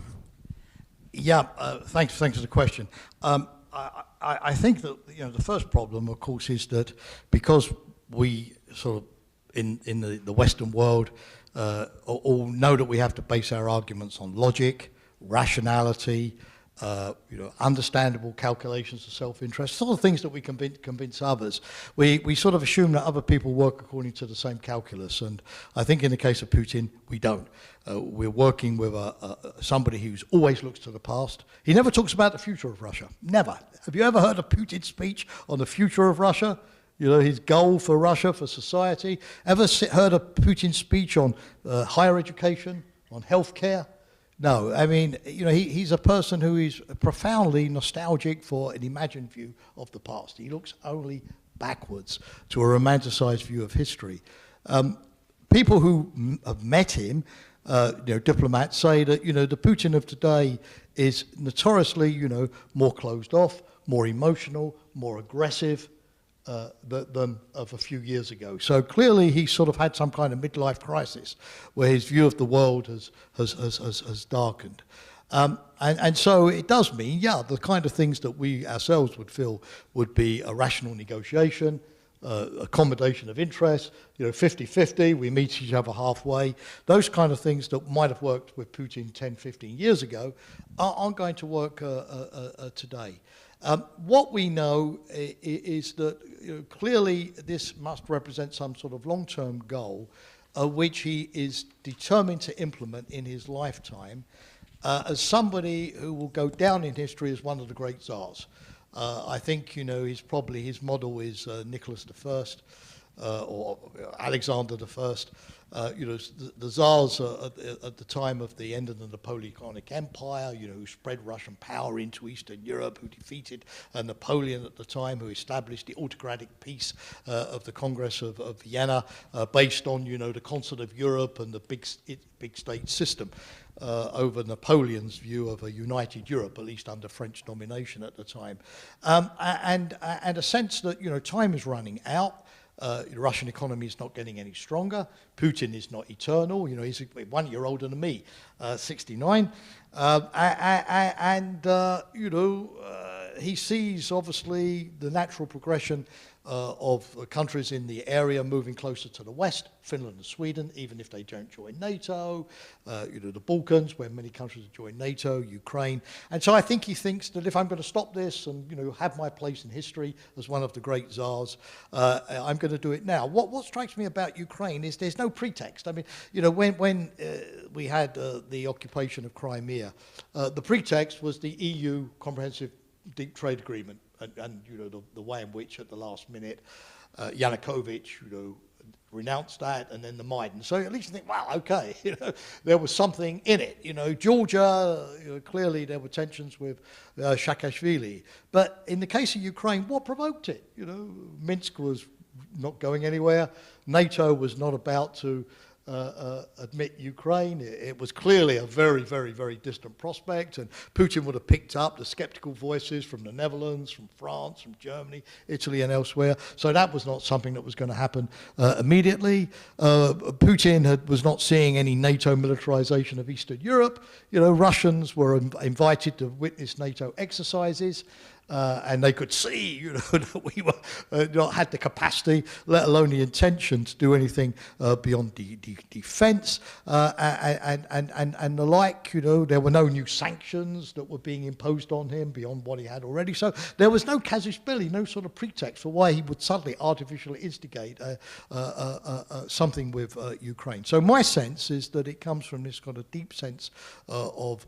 Yeah, thanks for the question. I think that the first problem, of course, is that because we sort of in the Western world all know that we have to base our arguments on logic, rationality, understandable calculations of self-interest, sort of things that we can convince others. We sort of assume that other people work according to the same calculus, and I think in the case of Putin, we don't. We're working with somebody who's always looks to the past. He never talks about the future of Russia, never. Have you ever heard a Putin speech on the future of Russia? His goal for Russia, for society? Ever heard a Putin speech on higher education, on healthcare? No, I mean, he's a person who is profoundly nostalgic for an imagined view of the past. He looks only backwards to a romanticized view of history. People who have met him, diplomats, say that, the Putin of today is notoriously, more closed off, more emotional, more aggressive than of a few years ago. So clearly he sort of had some kind of midlife crisis where his view of the world has darkened. And so it does mean, the kind of things that we ourselves would feel would be a rational negotiation, accommodation of interests, 50-50, we meet each other halfway. Those kind of things that might have worked with Putin 10, 15 years ago aren't going to work today. What we know is that clearly this must represent some sort of long-term goal which he is determined to implement in his lifetime as somebody who will go down in history as one of the great Tsars. I think, his model is Nicholas I or Alexander I. The Tsars at the time of the end of the Napoleonic Empire, who spread Russian power into Eastern Europe, who defeated Napoleon at the time, who established the autocratic peace of the Congress of Vienna, based on, the concert of Europe and the big state system. Over Napoleon's view of a united Europe, at least under French domination at the time, and a sense that time is running out. The Russian economy is not getting any stronger. Putin is not eternal. He's 1 year older than me, 69, he sees obviously the natural progression of countries in the area moving closer to the west, Finland and Sweden, even if they don't join NATO, the Balkans, where many countries have joined NATO, Ukraine. And so I think he thinks that if I'm going to stop this and have my place in history as one of the great Tsars, I'm going to do it now. What strikes me about Ukraine is there's no pretext. I mean, when we had the occupation of Crimea, the pretext was the EU Comprehensive Deep Trade Agreement, and the way in which at the last minute Yanukovych renounced that, and then the Maidan. So at least you think, wow, okay, there was something in it. Georgia, clearly there were tensions with Saakashvili. But in the case of Ukraine, what provoked it? Minsk was not going anywhere. NATO was not about to admit Ukraine. It was clearly a very, very, very distant prospect, and Putin would have picked up the skeptical voices from the Netherlands, from France, from Germany, Italy, and elsewhere. So that was not something that was going to happen immediately. Putin was not seeing any NATO militarization of Eastern Europe. Russians were invited to witness NATO exercises. And they could see, that we were not had the capacity, let alone the intention, to do anything beyond defence and the like. There were no new sanctions that were being imposed on him beyond what he had already. So there was no casus belli, no sort of pretext for why he would suddenly artificially instigate something with Ukraine. So my sense is that it comes from this kind of deep sense of,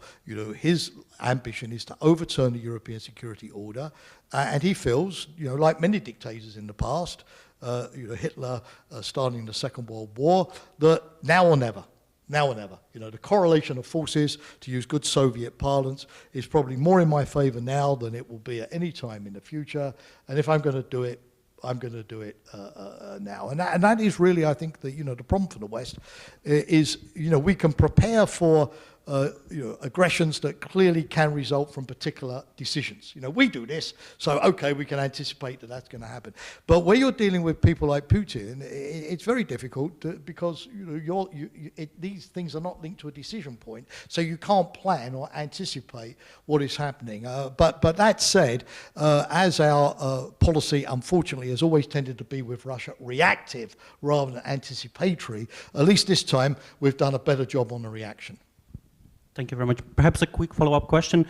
his ambition is to overturn the European security order. And he feels, like many dictators in the past, Hitler starting the Second World War, that now or never. The correlation of forces, to use good Soviet parlance, is probably more in my favor now than it will be at any time in the future. And if I'm going to do it, I'm going to do it now. And that is really, I think, the problem for the West is, we can prepare for aggressions that clearly can result from particular decisions. We do this, so okay, we can anticipate that that's going to happen. But when you're dealing with people like Putin, it's very difficult because these things are not linked to a decision point, so you can't plan or anticipate what is happening. But that said, as our policy unfortunately has always tended to be with Russia reactive rather than anticipatory, at least this time we've done a better job on the reaction. Thank you very much. Perhaps a quick follow-up question.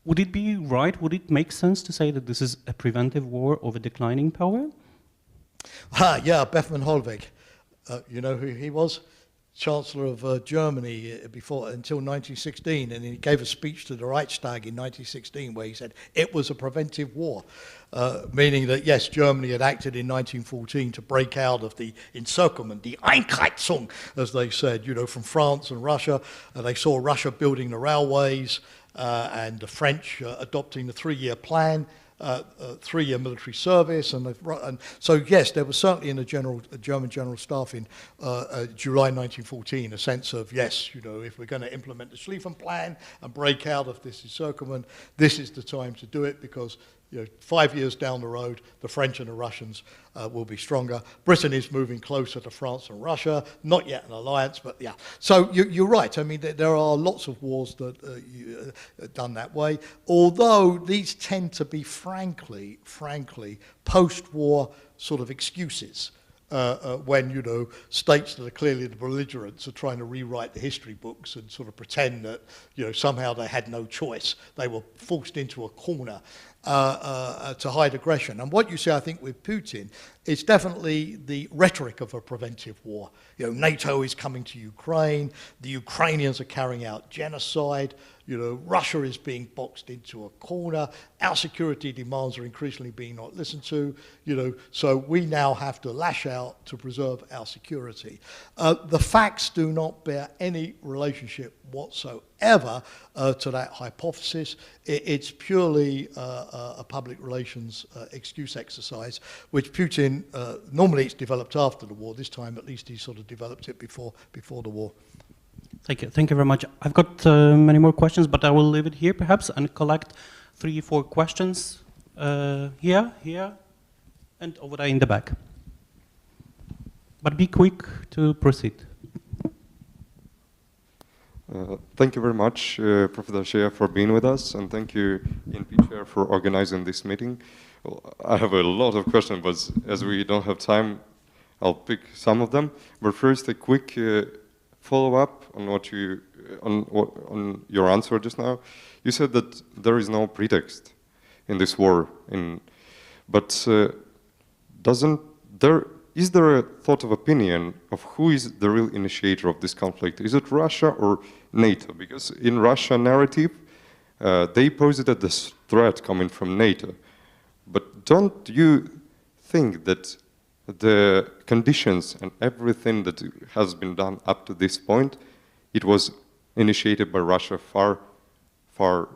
Would it be right, would it make sense to say that this is a preventive war of a declining power? Yeah, Bethmann Hollweg. You know who he was? Chancellor of Germany until 1916, and he gave a speech to the Reichstag in 1916 where he said it was a preventive war, meaning that yes, Germany had acted in 1914 to break out of the encirclement, the Einkreuzung, as they said, from France and Russia. They saw Russia building the railways and the French adopting the 3-year plan. 3-year military service, and so yes, there was certainly in the German General Staff in July 1914 a sense of yes, if we're going to implement the Schlieffen Plan and break out of this encirclement, this is the time to do it because 5 years down the road, the French and the Russians will be stronger. Britain is moving closer to France and Russia, not yet an alliance, but yeah. So you're right. I mean, there are lots of wars that are done that way, although these tend to be, frankly, post-war sort of excuses. When, states that are clearly the belligerents are trying to rewrite the history books and sort of pretend that, somehow they had no choice. They were forced into a corner to hide aggression. And what you see, I think, with Putin is definitely the rhetoric of a preventive war. NATO is coming to Ukraine, the Ukrainians are carrying out genocide, Russia is being boxed into a corner, our security demands are increasingly being not listened to, so we now have to lash out to preserve our security. The facts do not bear any relationship whatsoever to that hypothesis. It's purely a public relations excuse exercise, which Putin, normally it's developed after the war. This time, at least, he sort of developed it before the war. Thank you very much. I've got many more questions, but I will leave it here perhaps and collect 3-4 questions here, and over there in the back. But be quick to proceed. Thank you very much, Professor Shea, for being with us, and thank you, ENP Chair, for organizing this meeting. Well, I have a lot of questions, but as we don't have time, I'll pick some of them. But first, a quick follow-up on on your answer just now. You said that there is no pretext in this war, but is there a thought of opinion of who is the real initiator of this conflict? Is it Russia or NATO? Because in Russia narrative, they pose it as this threat coming from NATO. But don't you think that the conditions and everything that has been done up to this point, it was initiated by Russia far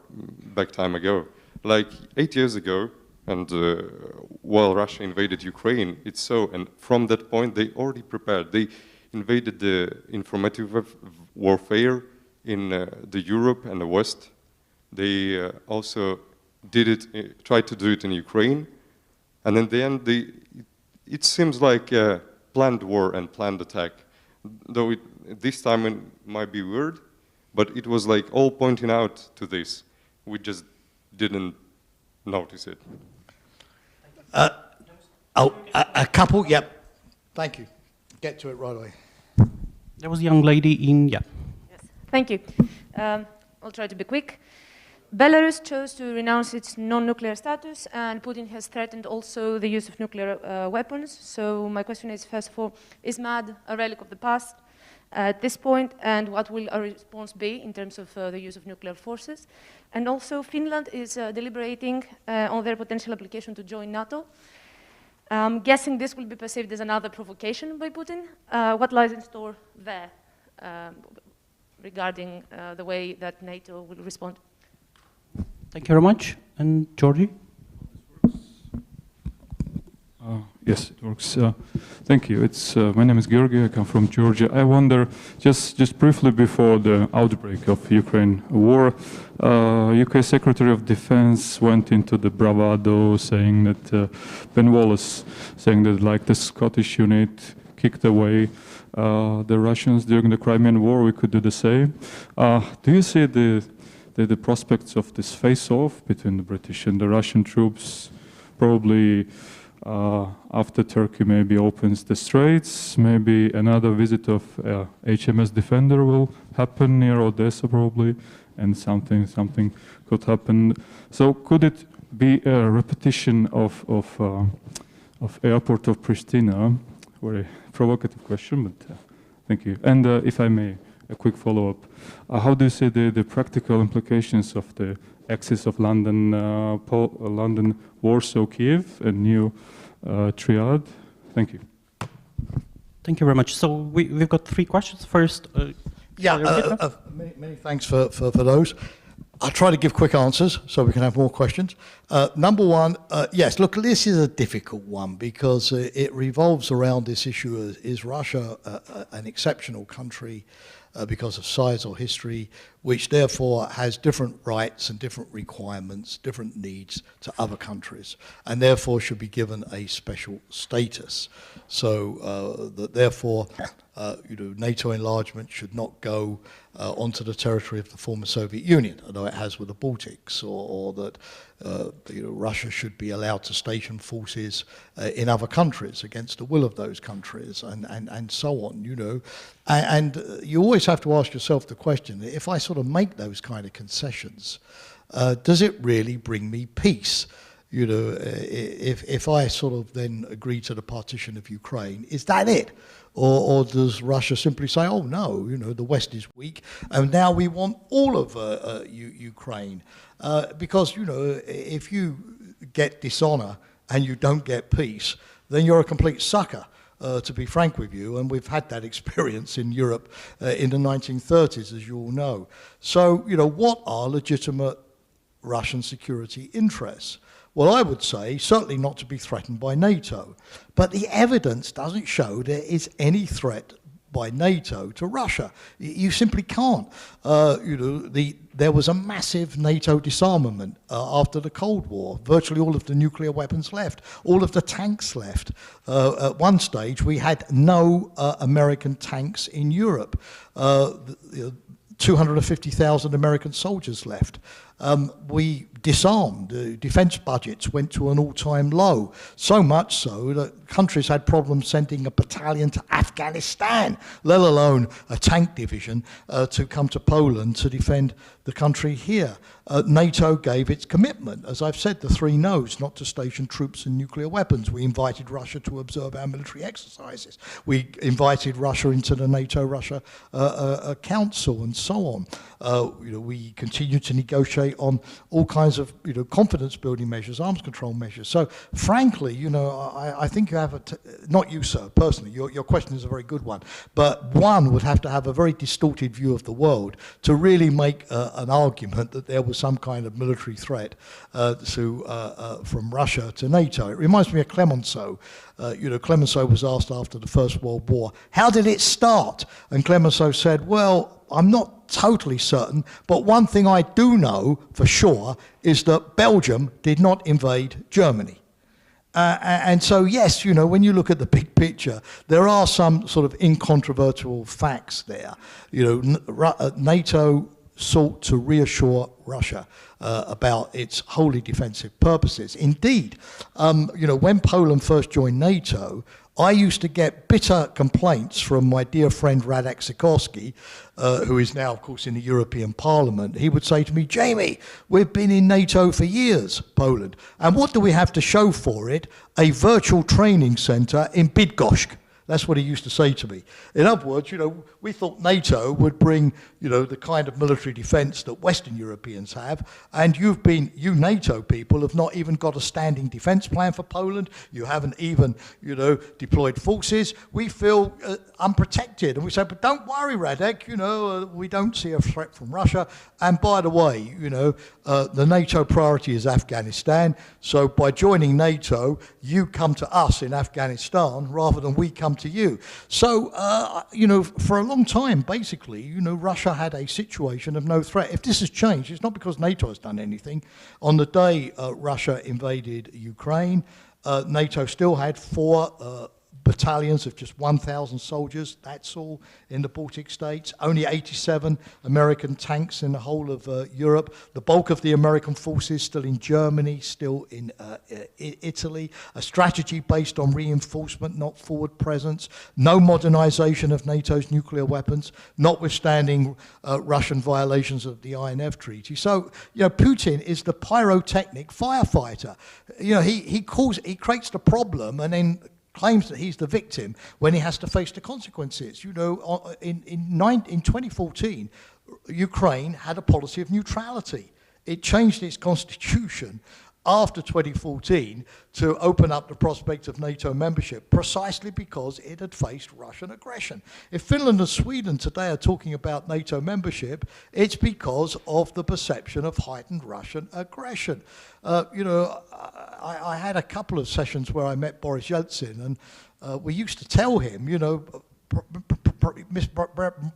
back time ago? Like 8 years ago, and while Russia invaded Ukraine, it's so, and from that point they already prepared. They invaded the informative warfare in the Europe and the West. They also tried to do it in Ukraine, and in the end, it seems like a planned war and planned attack. Though this time it might be weird, but it was like all pointing out to this. We just didn't notice it. A couple, yep. Thank you. Get to it right away. There was a young lady in, yeah. Yes, thank you. I'll try to be quick. Belarus chose to renounce its non-nuclear status, and Putin has threatened also the use of nuclear weapons. So my question is, first of all, is MAD a relic of the past at this point, and what will our response be in terms of the use of nuclear forces? And also, Finland is deliberating on their potential application to join NATO. I'm guessing this will be perceived as another provocation by Putin. What lies in store there regarding the way that NATO will respond? Thank you very much. And Georgie? Yes, it works. Thank you. My name is Georgi. I come from Georgia. I wonder, just briefly before the outbreak of Ukraine war, UK Secretary of Defense went into the bravado saying that Ben Wallace saying that like the Scottish unit kicked away the Russians during the Crimean War, we could do the same. Do you see the prospects of this face-off between the British and the Russian troops, probably after Turkey maybe opens the straits, maybe another visit of HMS Defender will happen near Odessa probably, and something could happen. So could it be a repetition of airport of Pristina? Very provocative question, but thank you. And if I may, a quick follow-up. How do you see the practical implications of the axis of London, Warsaw, Kiev, a new triad? Thank you. Thank you very much. So we've got 3 questions. First, many thanks for those. I'll try to give quick answers so we can have more questions. Number one, yes, look, this is a difficult one because it revolves around this issue. Is Russia an exceptional country because of size or history, which therefore has different rights and different requirements, different needs to other countries, and therefore should be given a special status. So that therefore, NATO enlargement should not go onto the territory of the former Soviet Union, although it has with the Baltics, or that Russia should be allowed to station forces in other countries against the will of those countries, and so on. And you always have to ask yourself the question: if I sort of make those kind of concessions, does it really bring me peace? If I sort of then agree to the partition of Ukraine, is that it? Or does Russia simply say, oh no, the West is weak, and now we want all of Ukraine? Because, if you get dishonor and you don't get peace, then you're a complete sucker, to be frank with you. And we've had that experience in Europe in the 1930s, as you all know. So, what are legitimate Russian security interests? Well, I would say certainly not to be threatened by NATO. But the evidence doesn't show there is any threat by NATO to Russia. You simply can't. There was a massive NATO disarmament after the Cold War. Virtually all of the nuclear weapons left, all of the tanks left. At one stage, we had no American tanks in Europe. 250,000 American soldiers left. We disarmed. Defense budgets went to an all-time low. So much so that countries had problems sending a battalion to Afghanistan, let alone a tank division to come to Poland to defend the country here. NATO gave its commitment, as I've said, the 3 no's, not to station troops and nuclear weapons. We invited Russia to observe our military exercises. We invited Russia into the NATO-Russia Council and so on. We continue to negotiate on all kinds of confidence-building measures, arms control measures. So, frankly, I think you have not you, sir, personally. Your question is a very good one, but one would have to have a very distorted view of the world to really make an argument that there was some kind of military threat from Russia to NATO. It reminds me of Clemenceau. Clemenceau was asked after the First World War, how did it start? And Clemenceau said, well, I'm not totally certain, but one thing I do know for sure is that Belgium did not invade Germany. And so, yes, when you look at the big picture, there are some sort of incontrovertible facts there. NATO sought to reassure Russia about its wholly defensive purposes. Indeed, when Poland first joined NATO, I used to get bitter complaints from my dear friend Radek Sikorski, who is now, of course, in the European Parliament. He would say to me, Jamie, we've been in NATO for years, Poland, and what do we have to show for it? A virtual training centre in Bydgoszcz. That's what he used to say to me. In other words, we thought NATO would bring, the kind of military defence that Western Europeans have, and you NATO people have not even got a standing defence plan for Poland. You haven't even, deployed forces. We feel unprotected, and we say, but don't worry, Radek, we don't see a threat from Russia. And by the way, the NATO priority is Afghanistan. So by joining NATO, you come to us in Afghanistan rather than we come to you. So, for a long time, basically, Russia had a situation of no threat. If this has changed, it's not because NATO has done anything. On the day Russia invaded Ukraine, NATO still had 4 battalions of just 1,000 soldiers, that's all, in the Baltic states. Only 87 American tanks in the whole of Europe. The bulk of the American forces still in Germany, still in Italy. A strategy based on reinforcement, not forward presence. No modernization of NATO's nuclear weapons, notwithstanding Russian violations of the INF Treaty. So, Putin is the pyrotechnic firefighter. He creates the problem and then claims that he's the victim when he has to face the consequences. In 2014, Ukraine had a policy of neutrality. It changed its constitution after 2014 to open up the prospect of NATO membership precisely because it had faced Russian aggression. If Finland and Sweden today are talking about NATO membership, it's because of the perception of heightened Russian aggression. I had a couple of sessions where I met Boris Yeltsin, and we used to tell him,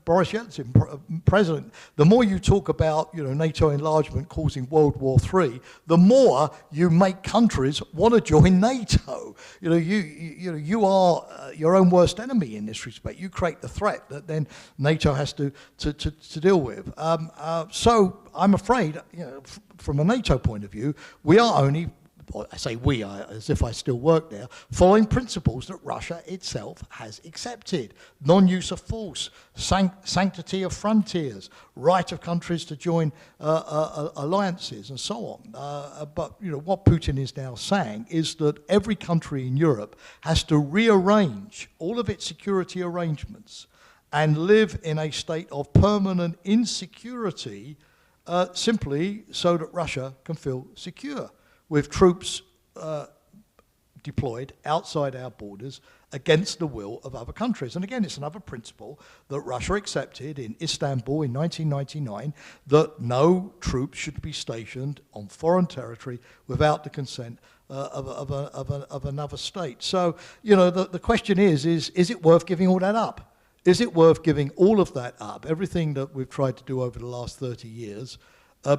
Boris Yeltsin, President, the more you talk about NATO enlargement causing World War III, the more you make countries want to join NATO. You are your own worst enemy in this respect. You create the threat that then NATO has to deal with. So I'm afraid, from a NATO point of view, we are only, I say we, as if I still work there, following principles that Russia itself has accepted. Non-use of force, sanctity of frontiers, right of countries to join alliances, and so on. But what Putin is now saying is that every country in Europe has to rearrange all of its security arrangements and live in a state of permanent insecurity simply so that Russia can feel secure, with troops deployed outside our borders against the will of other countries. And again, it's another principle that Russia accepted in Istanbul in 1999, that no troops should be stationed on foreign territory without the consent of another state. So, the question is it worth giving all that up? Is it worth giving all of that up, everything that we've tried to do over the last 30 years,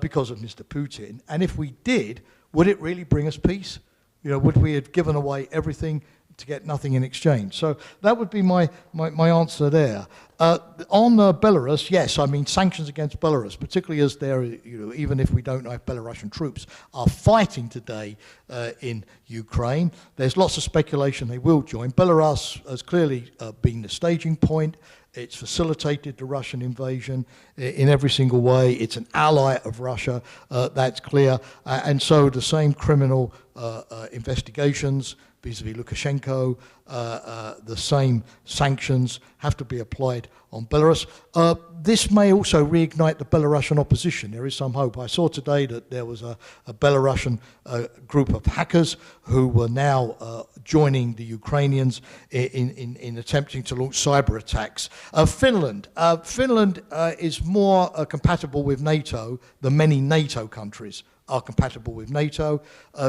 because of Mr. Putin? And if we did, would it really bring us peace? Would we have given away everything to get nothing in exchange? So that would be my answer there. On Belarus, yes, I mean sanctions against Belarus, particularly as they're, even if we don't know if Belarusian troops are fighting today in Ukraine, there's lots of speculation they will join. Belarus has clearly been the staging point. It's facilitated the Russian invasion in every single way. It's an ally of Russia, that's clear. And so the same criminal investigations vis-a-vis Lukashenko, the same sanctions have to be applied on Belarus. This may also reignite the Belarusian opposition. There is some hope. I saw today that there was a Belarusian group of hackers who were now joining the Ukrainians in attempting to launch cyber attacks. Finland is more compatible with NATO than many NATO countries are compatible with NATO.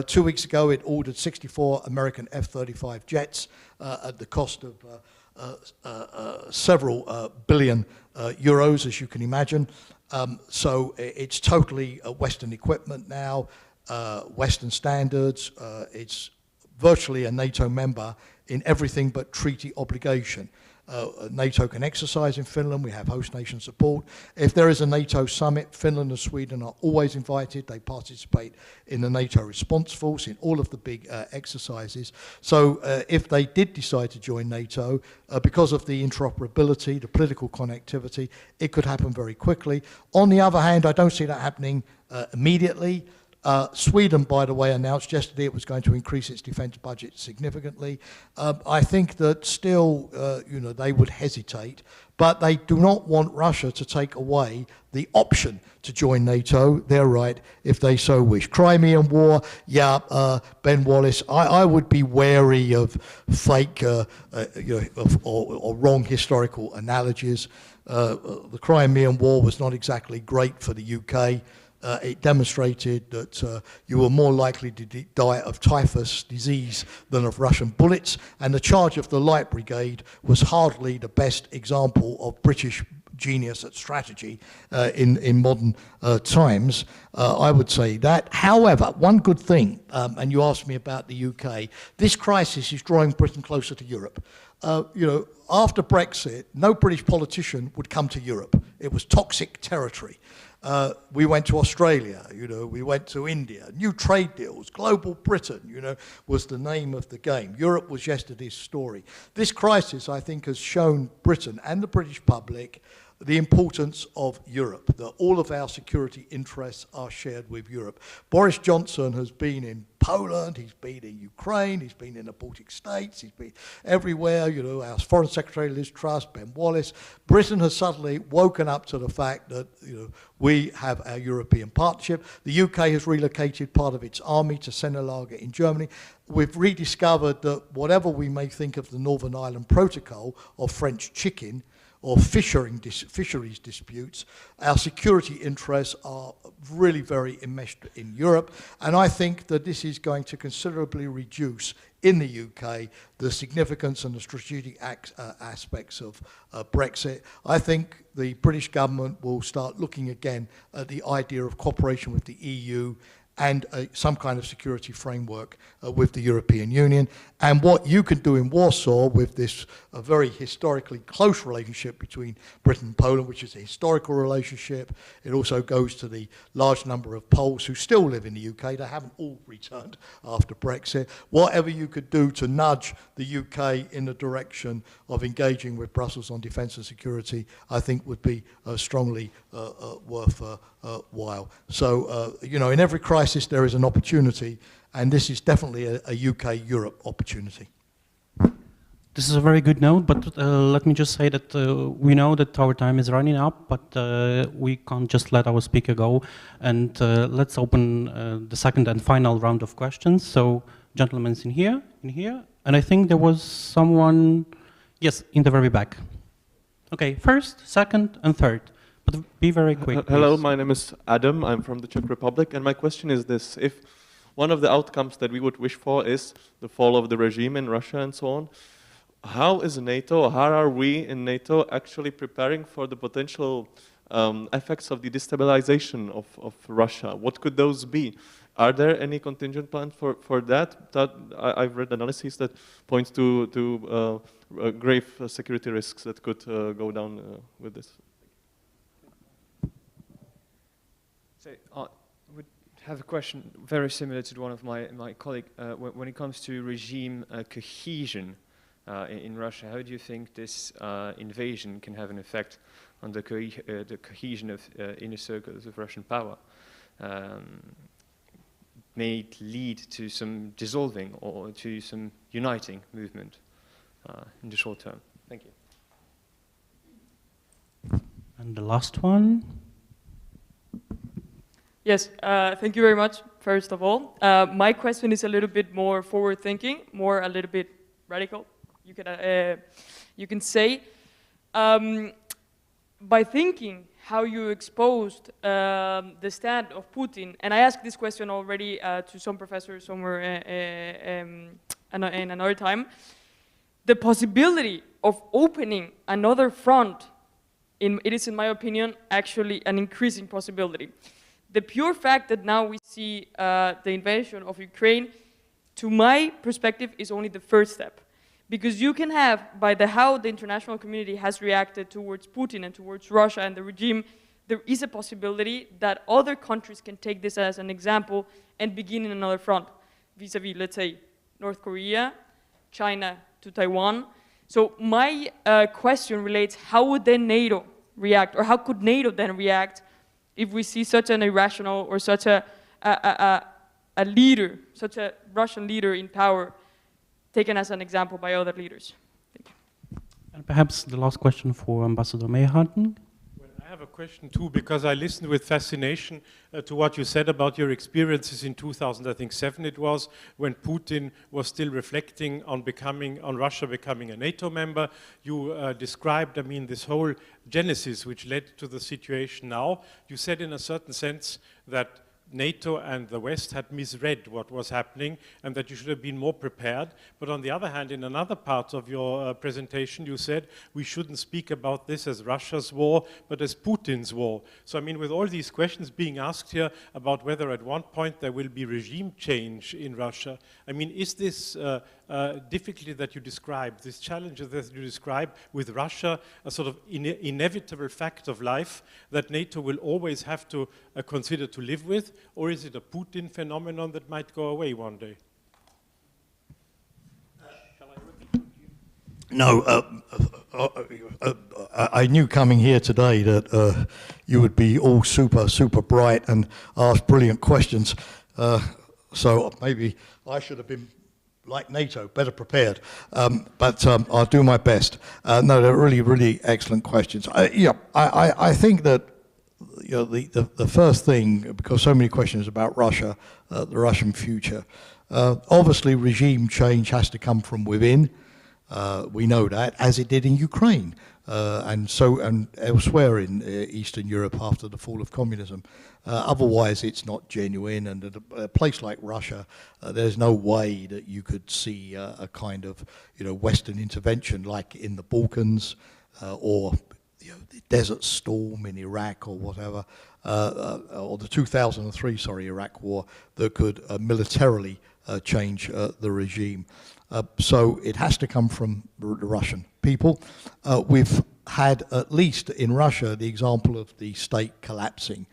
2 weeks ago, it ordered 64 American F-35 jets at the cost of several billion euros, as you can imagine. So it's totally Western equipment now, Western standards. It's virtually a NATO member in everything but treaty obligation. NATO can exercise in Finland. We have host nation support. If there is a NATO summit, Finland and Sweden are always invited. They participate in the NATO response force in all of the big exercises. So if they did decide to join NATO, because of the interoperability, the political connectivity, it could happen very quickly. On the other hand, I don't see that happening immediately. Sweden, by the way, announced yesterday it was going to increase its defence budget significantly. I think that still, they would hesitate, but they do not want Russia to take away the option to join NATO. They're right if they so wish. Crimean War, Ben Wallace, I would be wary of fake or wrong historical analogies. The Crimean War was not exactly great for the UK. It demonstrated that you were more likely to die of typhus disease than of Russian bullets, and the charge of the Light Brigade was hardly the best example of British genius at strategy in modern times. I would say that. However, one good thing, and you asked me about the UK, this crisis is drawing Britain closer to Europe. After Brexit, no British politician would come to Europe. It was toxic territory. We went to Australia, we went to India, new trade deals, global Britain, was the name of the game. Europe was yesterday's story. This crisis, I think, has shown Britain and the British public the importance of Europe, that all of our security interests are shared with Europe. Boris Johnson has been in Poland, he's been in Ukraine, he's been in the Baltic States, he's been everywhere, our Foreign Secretary Liz Truss, Ben Wallace. Britain has suddenly woken up to the fact that we have our European partnership. The UK has relocated part of its army to Sennelager in Germany. We've rediscovered that whatever we may think of the Northern Ireland Protocol of French chicken, or fisheries disputes, our security interests are really very enmeshed in Europe, and I think that this is going to considerably reduce in the UK the significance and the strategic aspects of Brexit. I think the British government will start looking again at the idea of cooperation with the EU and some kind of security framework with the European Union. And what you can do in Warsaw with this very historically close relationship between Britain and Poland, which is a historical relationship. It also goes to the large number of Poles who still live in the UK. They haven't all returned after Brexit. Whatever you could do to nudge the UK in the direction of engaging with Brussels on defence and security, I think would be strongly worthwhile. So, in every crisis there is an opportunity, and this is definitely a UK-Europe opportunity. This is a very good note, but let me just say that we know that our time is running up, but we can't just let our speaker go. And let's open the second and final round of questions. So, gentlemen in here, and I think there was someone, yes, in the very back. Okay, first, second, and third. But be very quick, Hello, please. my name is Adam. I'm from the Czech Republic, and my question is this. If one of the outcomes that we would wish for is the fall of the regime in Russia and so on, how is NATO, how are we in NATO actually preparing for the potential effects of the destabilization of Russia? What could those be? Are there any contingent plans for that? I've read analyses that point to grave security risks that could go down with this. So I would have a question very similar to one of my colleague. When it comes to regime cohesion in Russia, how do you think this invasion can have an effect on the cohesion of inner circles of Russian power? May it lead to some dissolving or to some uniting movement in the short term? Thank you. And the last one. Yes, thank you very much, first of all. My question is a little bit more forward-thinking, a little bit radical, you can say. By thinking how you exposed the stand of Putin, and I asked this question already to some professors somewhere in another time, the possibility of opening another front, it is, in my opinion, actually an increasing possibility. The pure fact that now we see the invasion of Ukraine, to my perspective, is only the first step. Because you can have, by how the international community has reacted towards Putin and towards Russia and the regime, there is a possibility that other countries can take this as an example and begin in another front, vis-a-vis, let's say, North Korea, China to Taiwan. So my question relates, how would then NATO react, or how could NATO then react if we see such an irrational or such a a leader, such a Russian leader in power, taken as an example by other leaders? Thank you. And perhaps the last question for Ambassador Mayharden. I have a question too, because I listened with fascination to what you said about your experiences in 2007 it was, when Putin was still reflecting on Russia becoming a NATO member. You described, I mean, this whole genesis which led to the situation now. You said in a certain sense that NATO and the West had misread what was happening and that you should have been more prepared. But on the other hand, in another part of your presentation, you said we shouldn't speak about this as Russia's war, but as Putin's war. So I mean, with all these questions being asked here about whether at one point there will be regime change in Russia, I mean, is this difficulty that you describe, this challenge that you describe with Russia, a sort of inevitable fact of life that NATO will always have to consider to live with? Or is it a Putin phenomenon that might go away one day? No, I knew coming here today that you would be all super bright and ask brilliant questions. So maybe I should have been like NATO, better prepared. But I'll do my best. No, they're really excellent questions. I think that the first thing, because so many questions about Russia, the Russian future, obviously regime change has to come from within. We know that, as it did in Ukraine, and elsewhere in Eastern Europe after the fall of communism. Otherwise, it's not genuine, and at a place like Russia, there's no way that you could see a kind of Western intervention like in the Balkans or the Desert Storm in Iraq or whatever, or the 2003 Iraq War that could militarily change the regime. So it has to come from the Russian people. We've had, at least in Russia, the example of the state collapsing,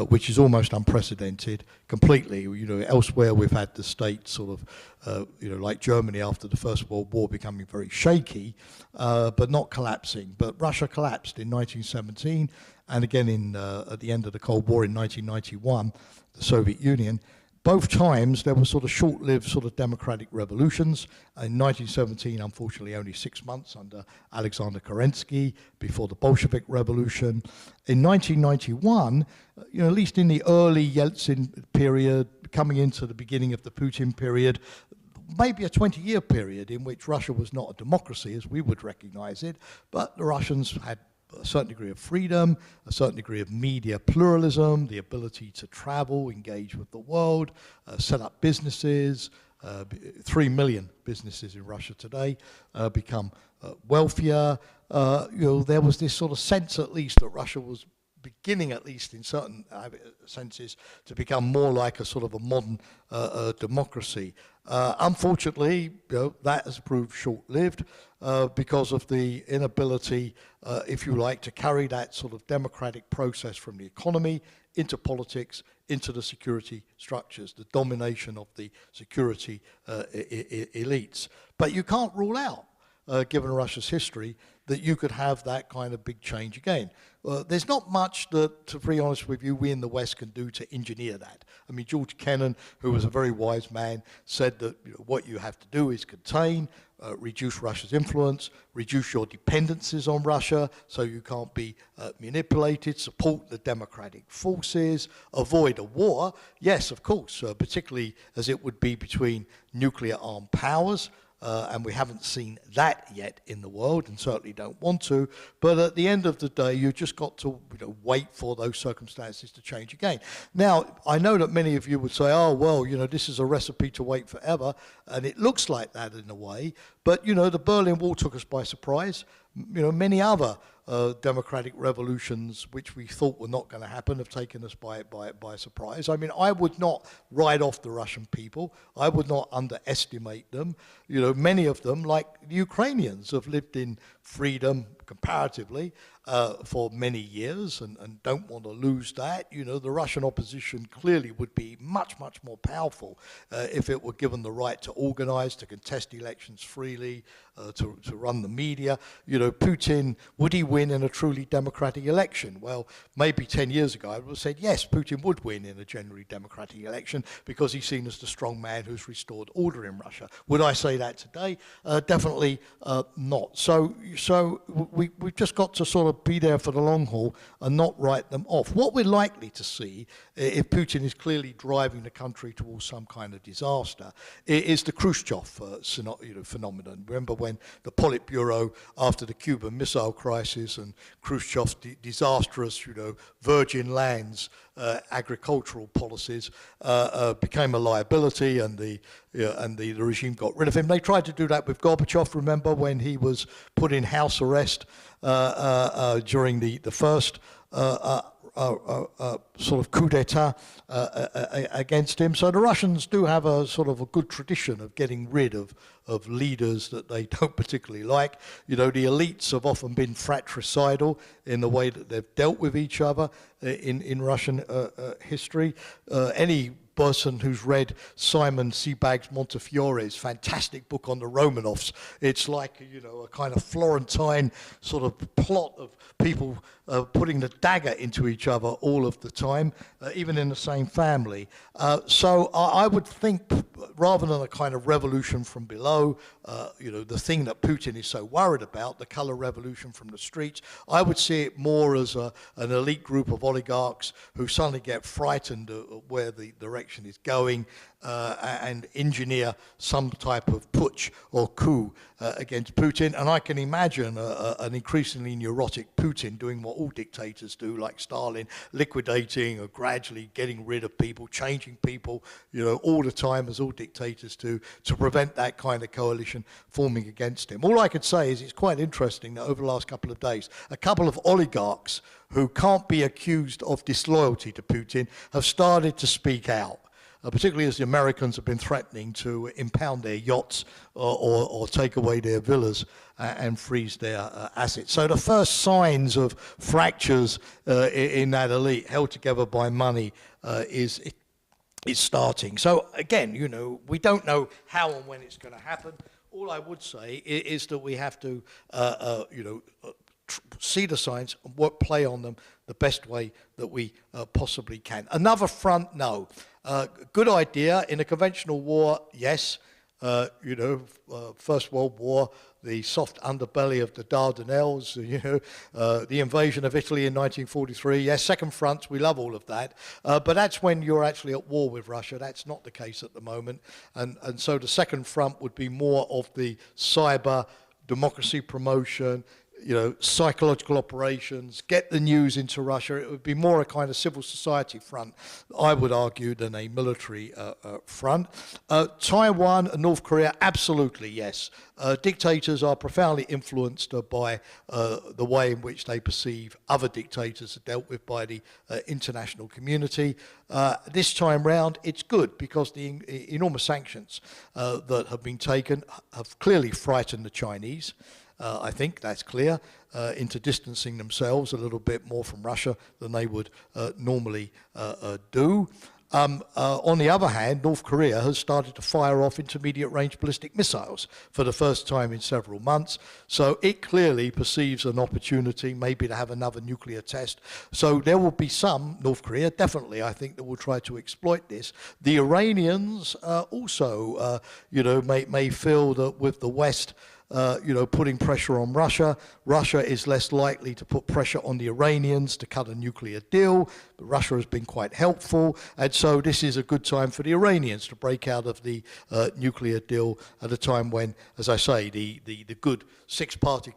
which is almost unprecedented completely. Elsewhere we've had the state sort of, like Germany after the First World War becoming very shaky, but not collapsing. But Russia collapsed in 1917, and again at the end of the Cold War in 1991, the Soviet Union. Both times there were sort of short-lived sort of democratic revolutions. In 1917, unfortunately, only 6 months under Alexander Kerensky before the Bolshevik Revolution. In 1991, at least in the early Yeltsin period, coming into the beginning of the Putin period, maybe a 20-year period in which Russia was not a democracy as we would recognize it, but the Russians had a certain degree of freedom, a certain degree of media pluralism, the ability to travel, engage with the world, set up businesses. 3 million businesses in Russia today become wealthier. There was this sort of sense, at least, that Russia was beginning, at least in certain senses, to become more like a sort of a modern democracy. Unfortunately, that has proved short-lived because of the inability, if you like, to carry that sort of democratic process from the economy into politics, into the security structures, the domination of the security elites. But you can't rule out, given Russia's history, that you could have that kind of big change again. There's not much that, to be honest with you, we in the West can do to engineer that. I mean, George Kennan, who was a very wise man, said that what you have to do is contain, reduce Russia's influence, reduce your dependencies on Russia so you can't be manipulated, support the democratic forces, avoid a war. Yes, of course, particularly as it would be between nuclear-armed powers. And we haven't seen that yet in the world, and certainly don't want to. But at the end of the day, you've just got to wait for those circumstances to change again. Now, I know that many of you would say, oh, well, this is a recipe to wait forever, and it looks like that in a way. But, the Berlin Wall took us by surprise. Many other democratic revolutions which we thought were not going to happen have taken us by surprise. I mean, I would not write off the Russian people. I would not underestimate them. Many of them, like the Ukrainians, have lived in freedom comparatively for many years and don't want to lose that. You know, the Russian opposition clearly would be much, much more powerful if it were given the right to organize, to contest elections freely, to run the media. You know, Putin, would he win in a truly democratic election? Well, maybe 10 years ago I would have said, yes, Putin would win in a genuinely democratic election because he's seen as the strong man who's restored order in Russia. Would I say that today? Definitely not. So we've just got to sort of be there for the long haul and not write them off. What we're likely to see, if Putin is clearly driving the country towards some kind of disaster, is the Khrushchev phenomenon. Remember when the Politburo, after the Cuban Missile Crisis and Khrushchev's disastrous, virgin lands agricultural policies became a liability, and the regime got rid of him. They tried to do that with Gorbachev, remember, when he was put in house arrest during the first sort of coup d'etat against him. So the Russians do have a sort of a good tradition of getting rid of leaders that they don't particularly like. You know, the elites have often been fratricidal in the way that they've dealt with each other in Russian history. Any person who's read Simon Sebag's Montefiore's fantastic book on the Romanovs, it's like, a kind of Florentine sort of plot of people putting the dagger into each other all of the time, even in the same family. So I would think, rather than a kind of revolution from below, the thing that Putin is so worried about, the colour revolution from the streets, I would see it more as an elite group of oligarchs who suddenly get frightened where the direction is going and engineer some type of putsch or coup against Putin. And I can imagine an increasingly neurotic Putin doing what all dictators do, like Stalin, liquidating or gradually getting rid of people, changing people, all the time, as all dictators do, to prevent that kind of coalition forming against him. All I could say is it's quite interesting that over the last couple of days, a couple of oligarchs who can't be accused of disloyalty to Putin have started to speak out. Particularly as the Americans have been threatening to impound their yachts or take away their villas and freeze their assets. So the first signs of fractures in that elite held together by money is starting. So again, we don't know how and when it's going to happen. All I would say is that we have to, see the signs and play on them the best way that we possibly can. Another front, no. Good idea. In a conventional war, yes. First World War, the soft underbelly of the Dardanelles, the invasion of Italy in 1943. Yes, second fronts, we love all of that. But that's when you're actually at war with Russia. That's not the case at the moment. And so the second front would be more of the cyber democracy promotion, psychological operations, get the news into Russia. It would be more a kind of civil society front, I would argue, than a military front. Taiwan and North Korea, absolutely, yes. Dictators are profoundly influenced by the way in which they perceive other dictators are dealt with by the international community. This time round, it's good because the enormous sanctions that have been taken have clearly frightened the Chinese. I think that's clear, into distancing themselves a little bit more from Russia than they would normally do. On the other hand, North Korea has started to fire off intermediate-range ballistic missiles for the first time in several months. So it clearly perceives an opportunity maybe to have another nuclear test. So there will be some, North Korea definitely, I think, that will try to exploit this. The Iranians also, may feel that with the West putting pressure on Russia. Russia is less likely to put pressure on the Iranians to cut a nuclear deal. But Russia has been quite helpful, and so this is a good time for the Iranians to break out of the nuclear deal at a time when, as I say, the good six-party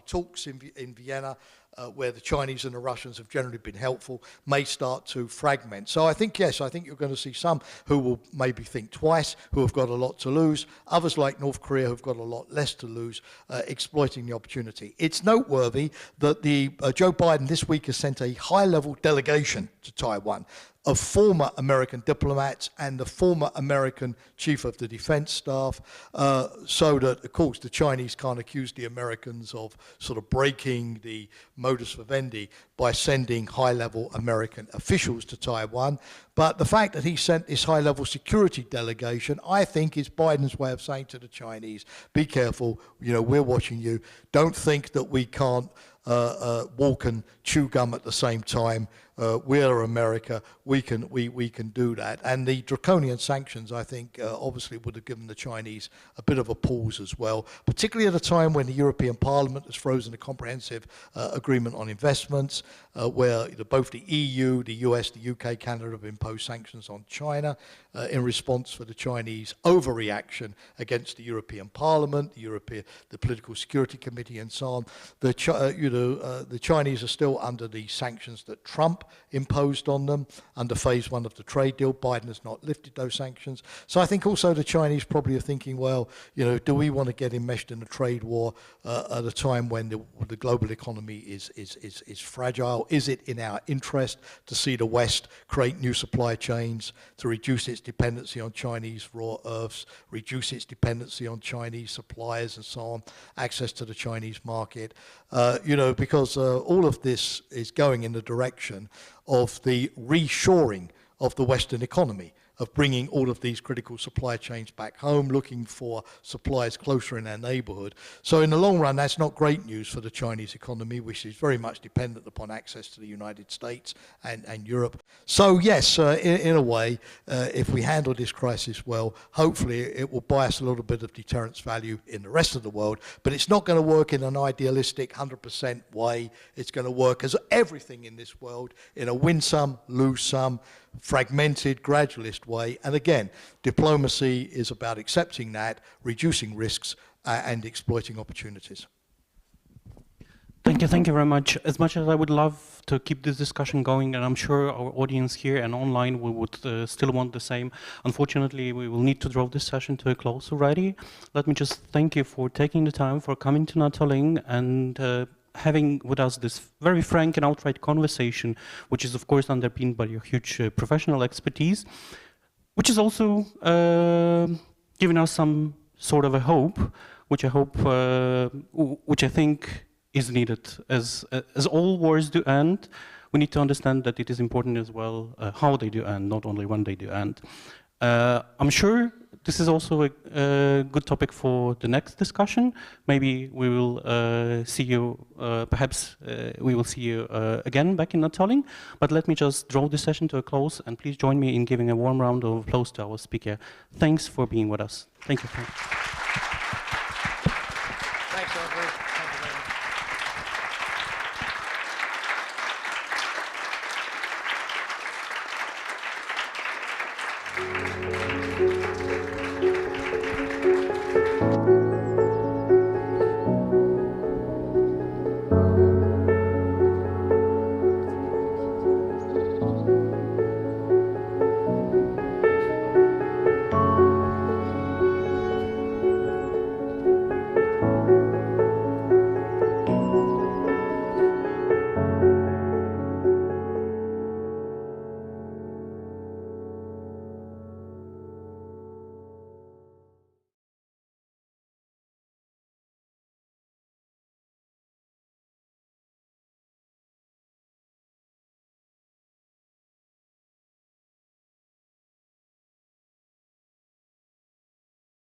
talks in Vienna, where the Chinese and the Russians have generally been helpful, may start to fragment. So I think, yes, I think you're going to see some who will maybe think twice, who have got a lot to lose. Others, like North Korea, who've got a lot less to lose, exploiting the opportunity. It's noteworthy that Joe Biden this week has sent a high-level delegation to Taiwan. of former American diplomats and the former American chief of the defense staff, so that, of course, the Chinese can't accuse the Americans of sort of breaking the modus vivendi by sending high-level American officials to Taiwan. But the fact that he sent this high-level security delegation, I think, is Biden's way of saying to the Chinese, be careful, you know, we're watching you. Don't think that we can't walk and chew gum at the same time. We're America. We can do that. And the draconian sanctions, I think, obviously would have given the Chinese a bit of a pause as well, particularly at a time when the European Parliament has frozen a comprehensive agreement on investments, where both the EU, the US, the UK, Canada have imposed sanctions on China in response for the Chinese overreaction against the European Parliament, the Political Security Committee, and so on. The Chinese are still under the sanctions that Trump imposed on them under phase 1 of the trade deal. Biden has not lifted those sanctions. So I think also the Chinese probably are thinking, well, you know, do we want to get enmeshed in a trade war at a time when the global economy is fragile? Is it in our interest to see the West create new supply chains to reduce its dependency on Chinese raw earths, reduce its dependency on Chinese suppliers and so on, access to the Chinese market? You know, because all of this is going in the direction of the reshoring of the Western economy, of bringing all of these critical supply chains back home, looking for suppliers closer in our neighborhood. So in the long run, that's not great news for the Chinese economy, which is very much dependent upon access to the United States and Europe. So yes, in a way, if we handle this crisis well, hopefully it will buy us a little bit of deterrence value in the rest of the world, but it's not going to work in an idealistic 100% way. It's going to work as everything in this world in a win some, lose some, fragmented, gradualist way. And again, diplomacy is about accepting that, reducing risks, and exploiting opportunities. Thank you very much. As much as I would love to keep this discussion going, and I'm sure our audience here and online we would still want the same, unfortunately we will need to draw this session to a close already. Let me just thank you for taking the time, for coming to NATO and having with us this very frank and outright conversation, which is of course underpinned by your huge professional expertise, which is also giving us some sort of a hope, which I think is needed. As all wars do end, we need to understand that it is important as well how they do end, not only when they do end. I'm sure this is also a good topic for the next discussion. Maybe we will see you, perhaps we will see you again back in Nataling. But let me just draw this session to a close, and please join me in giving a warm round of applause to our speaker. Thanks for being with us. Thank you.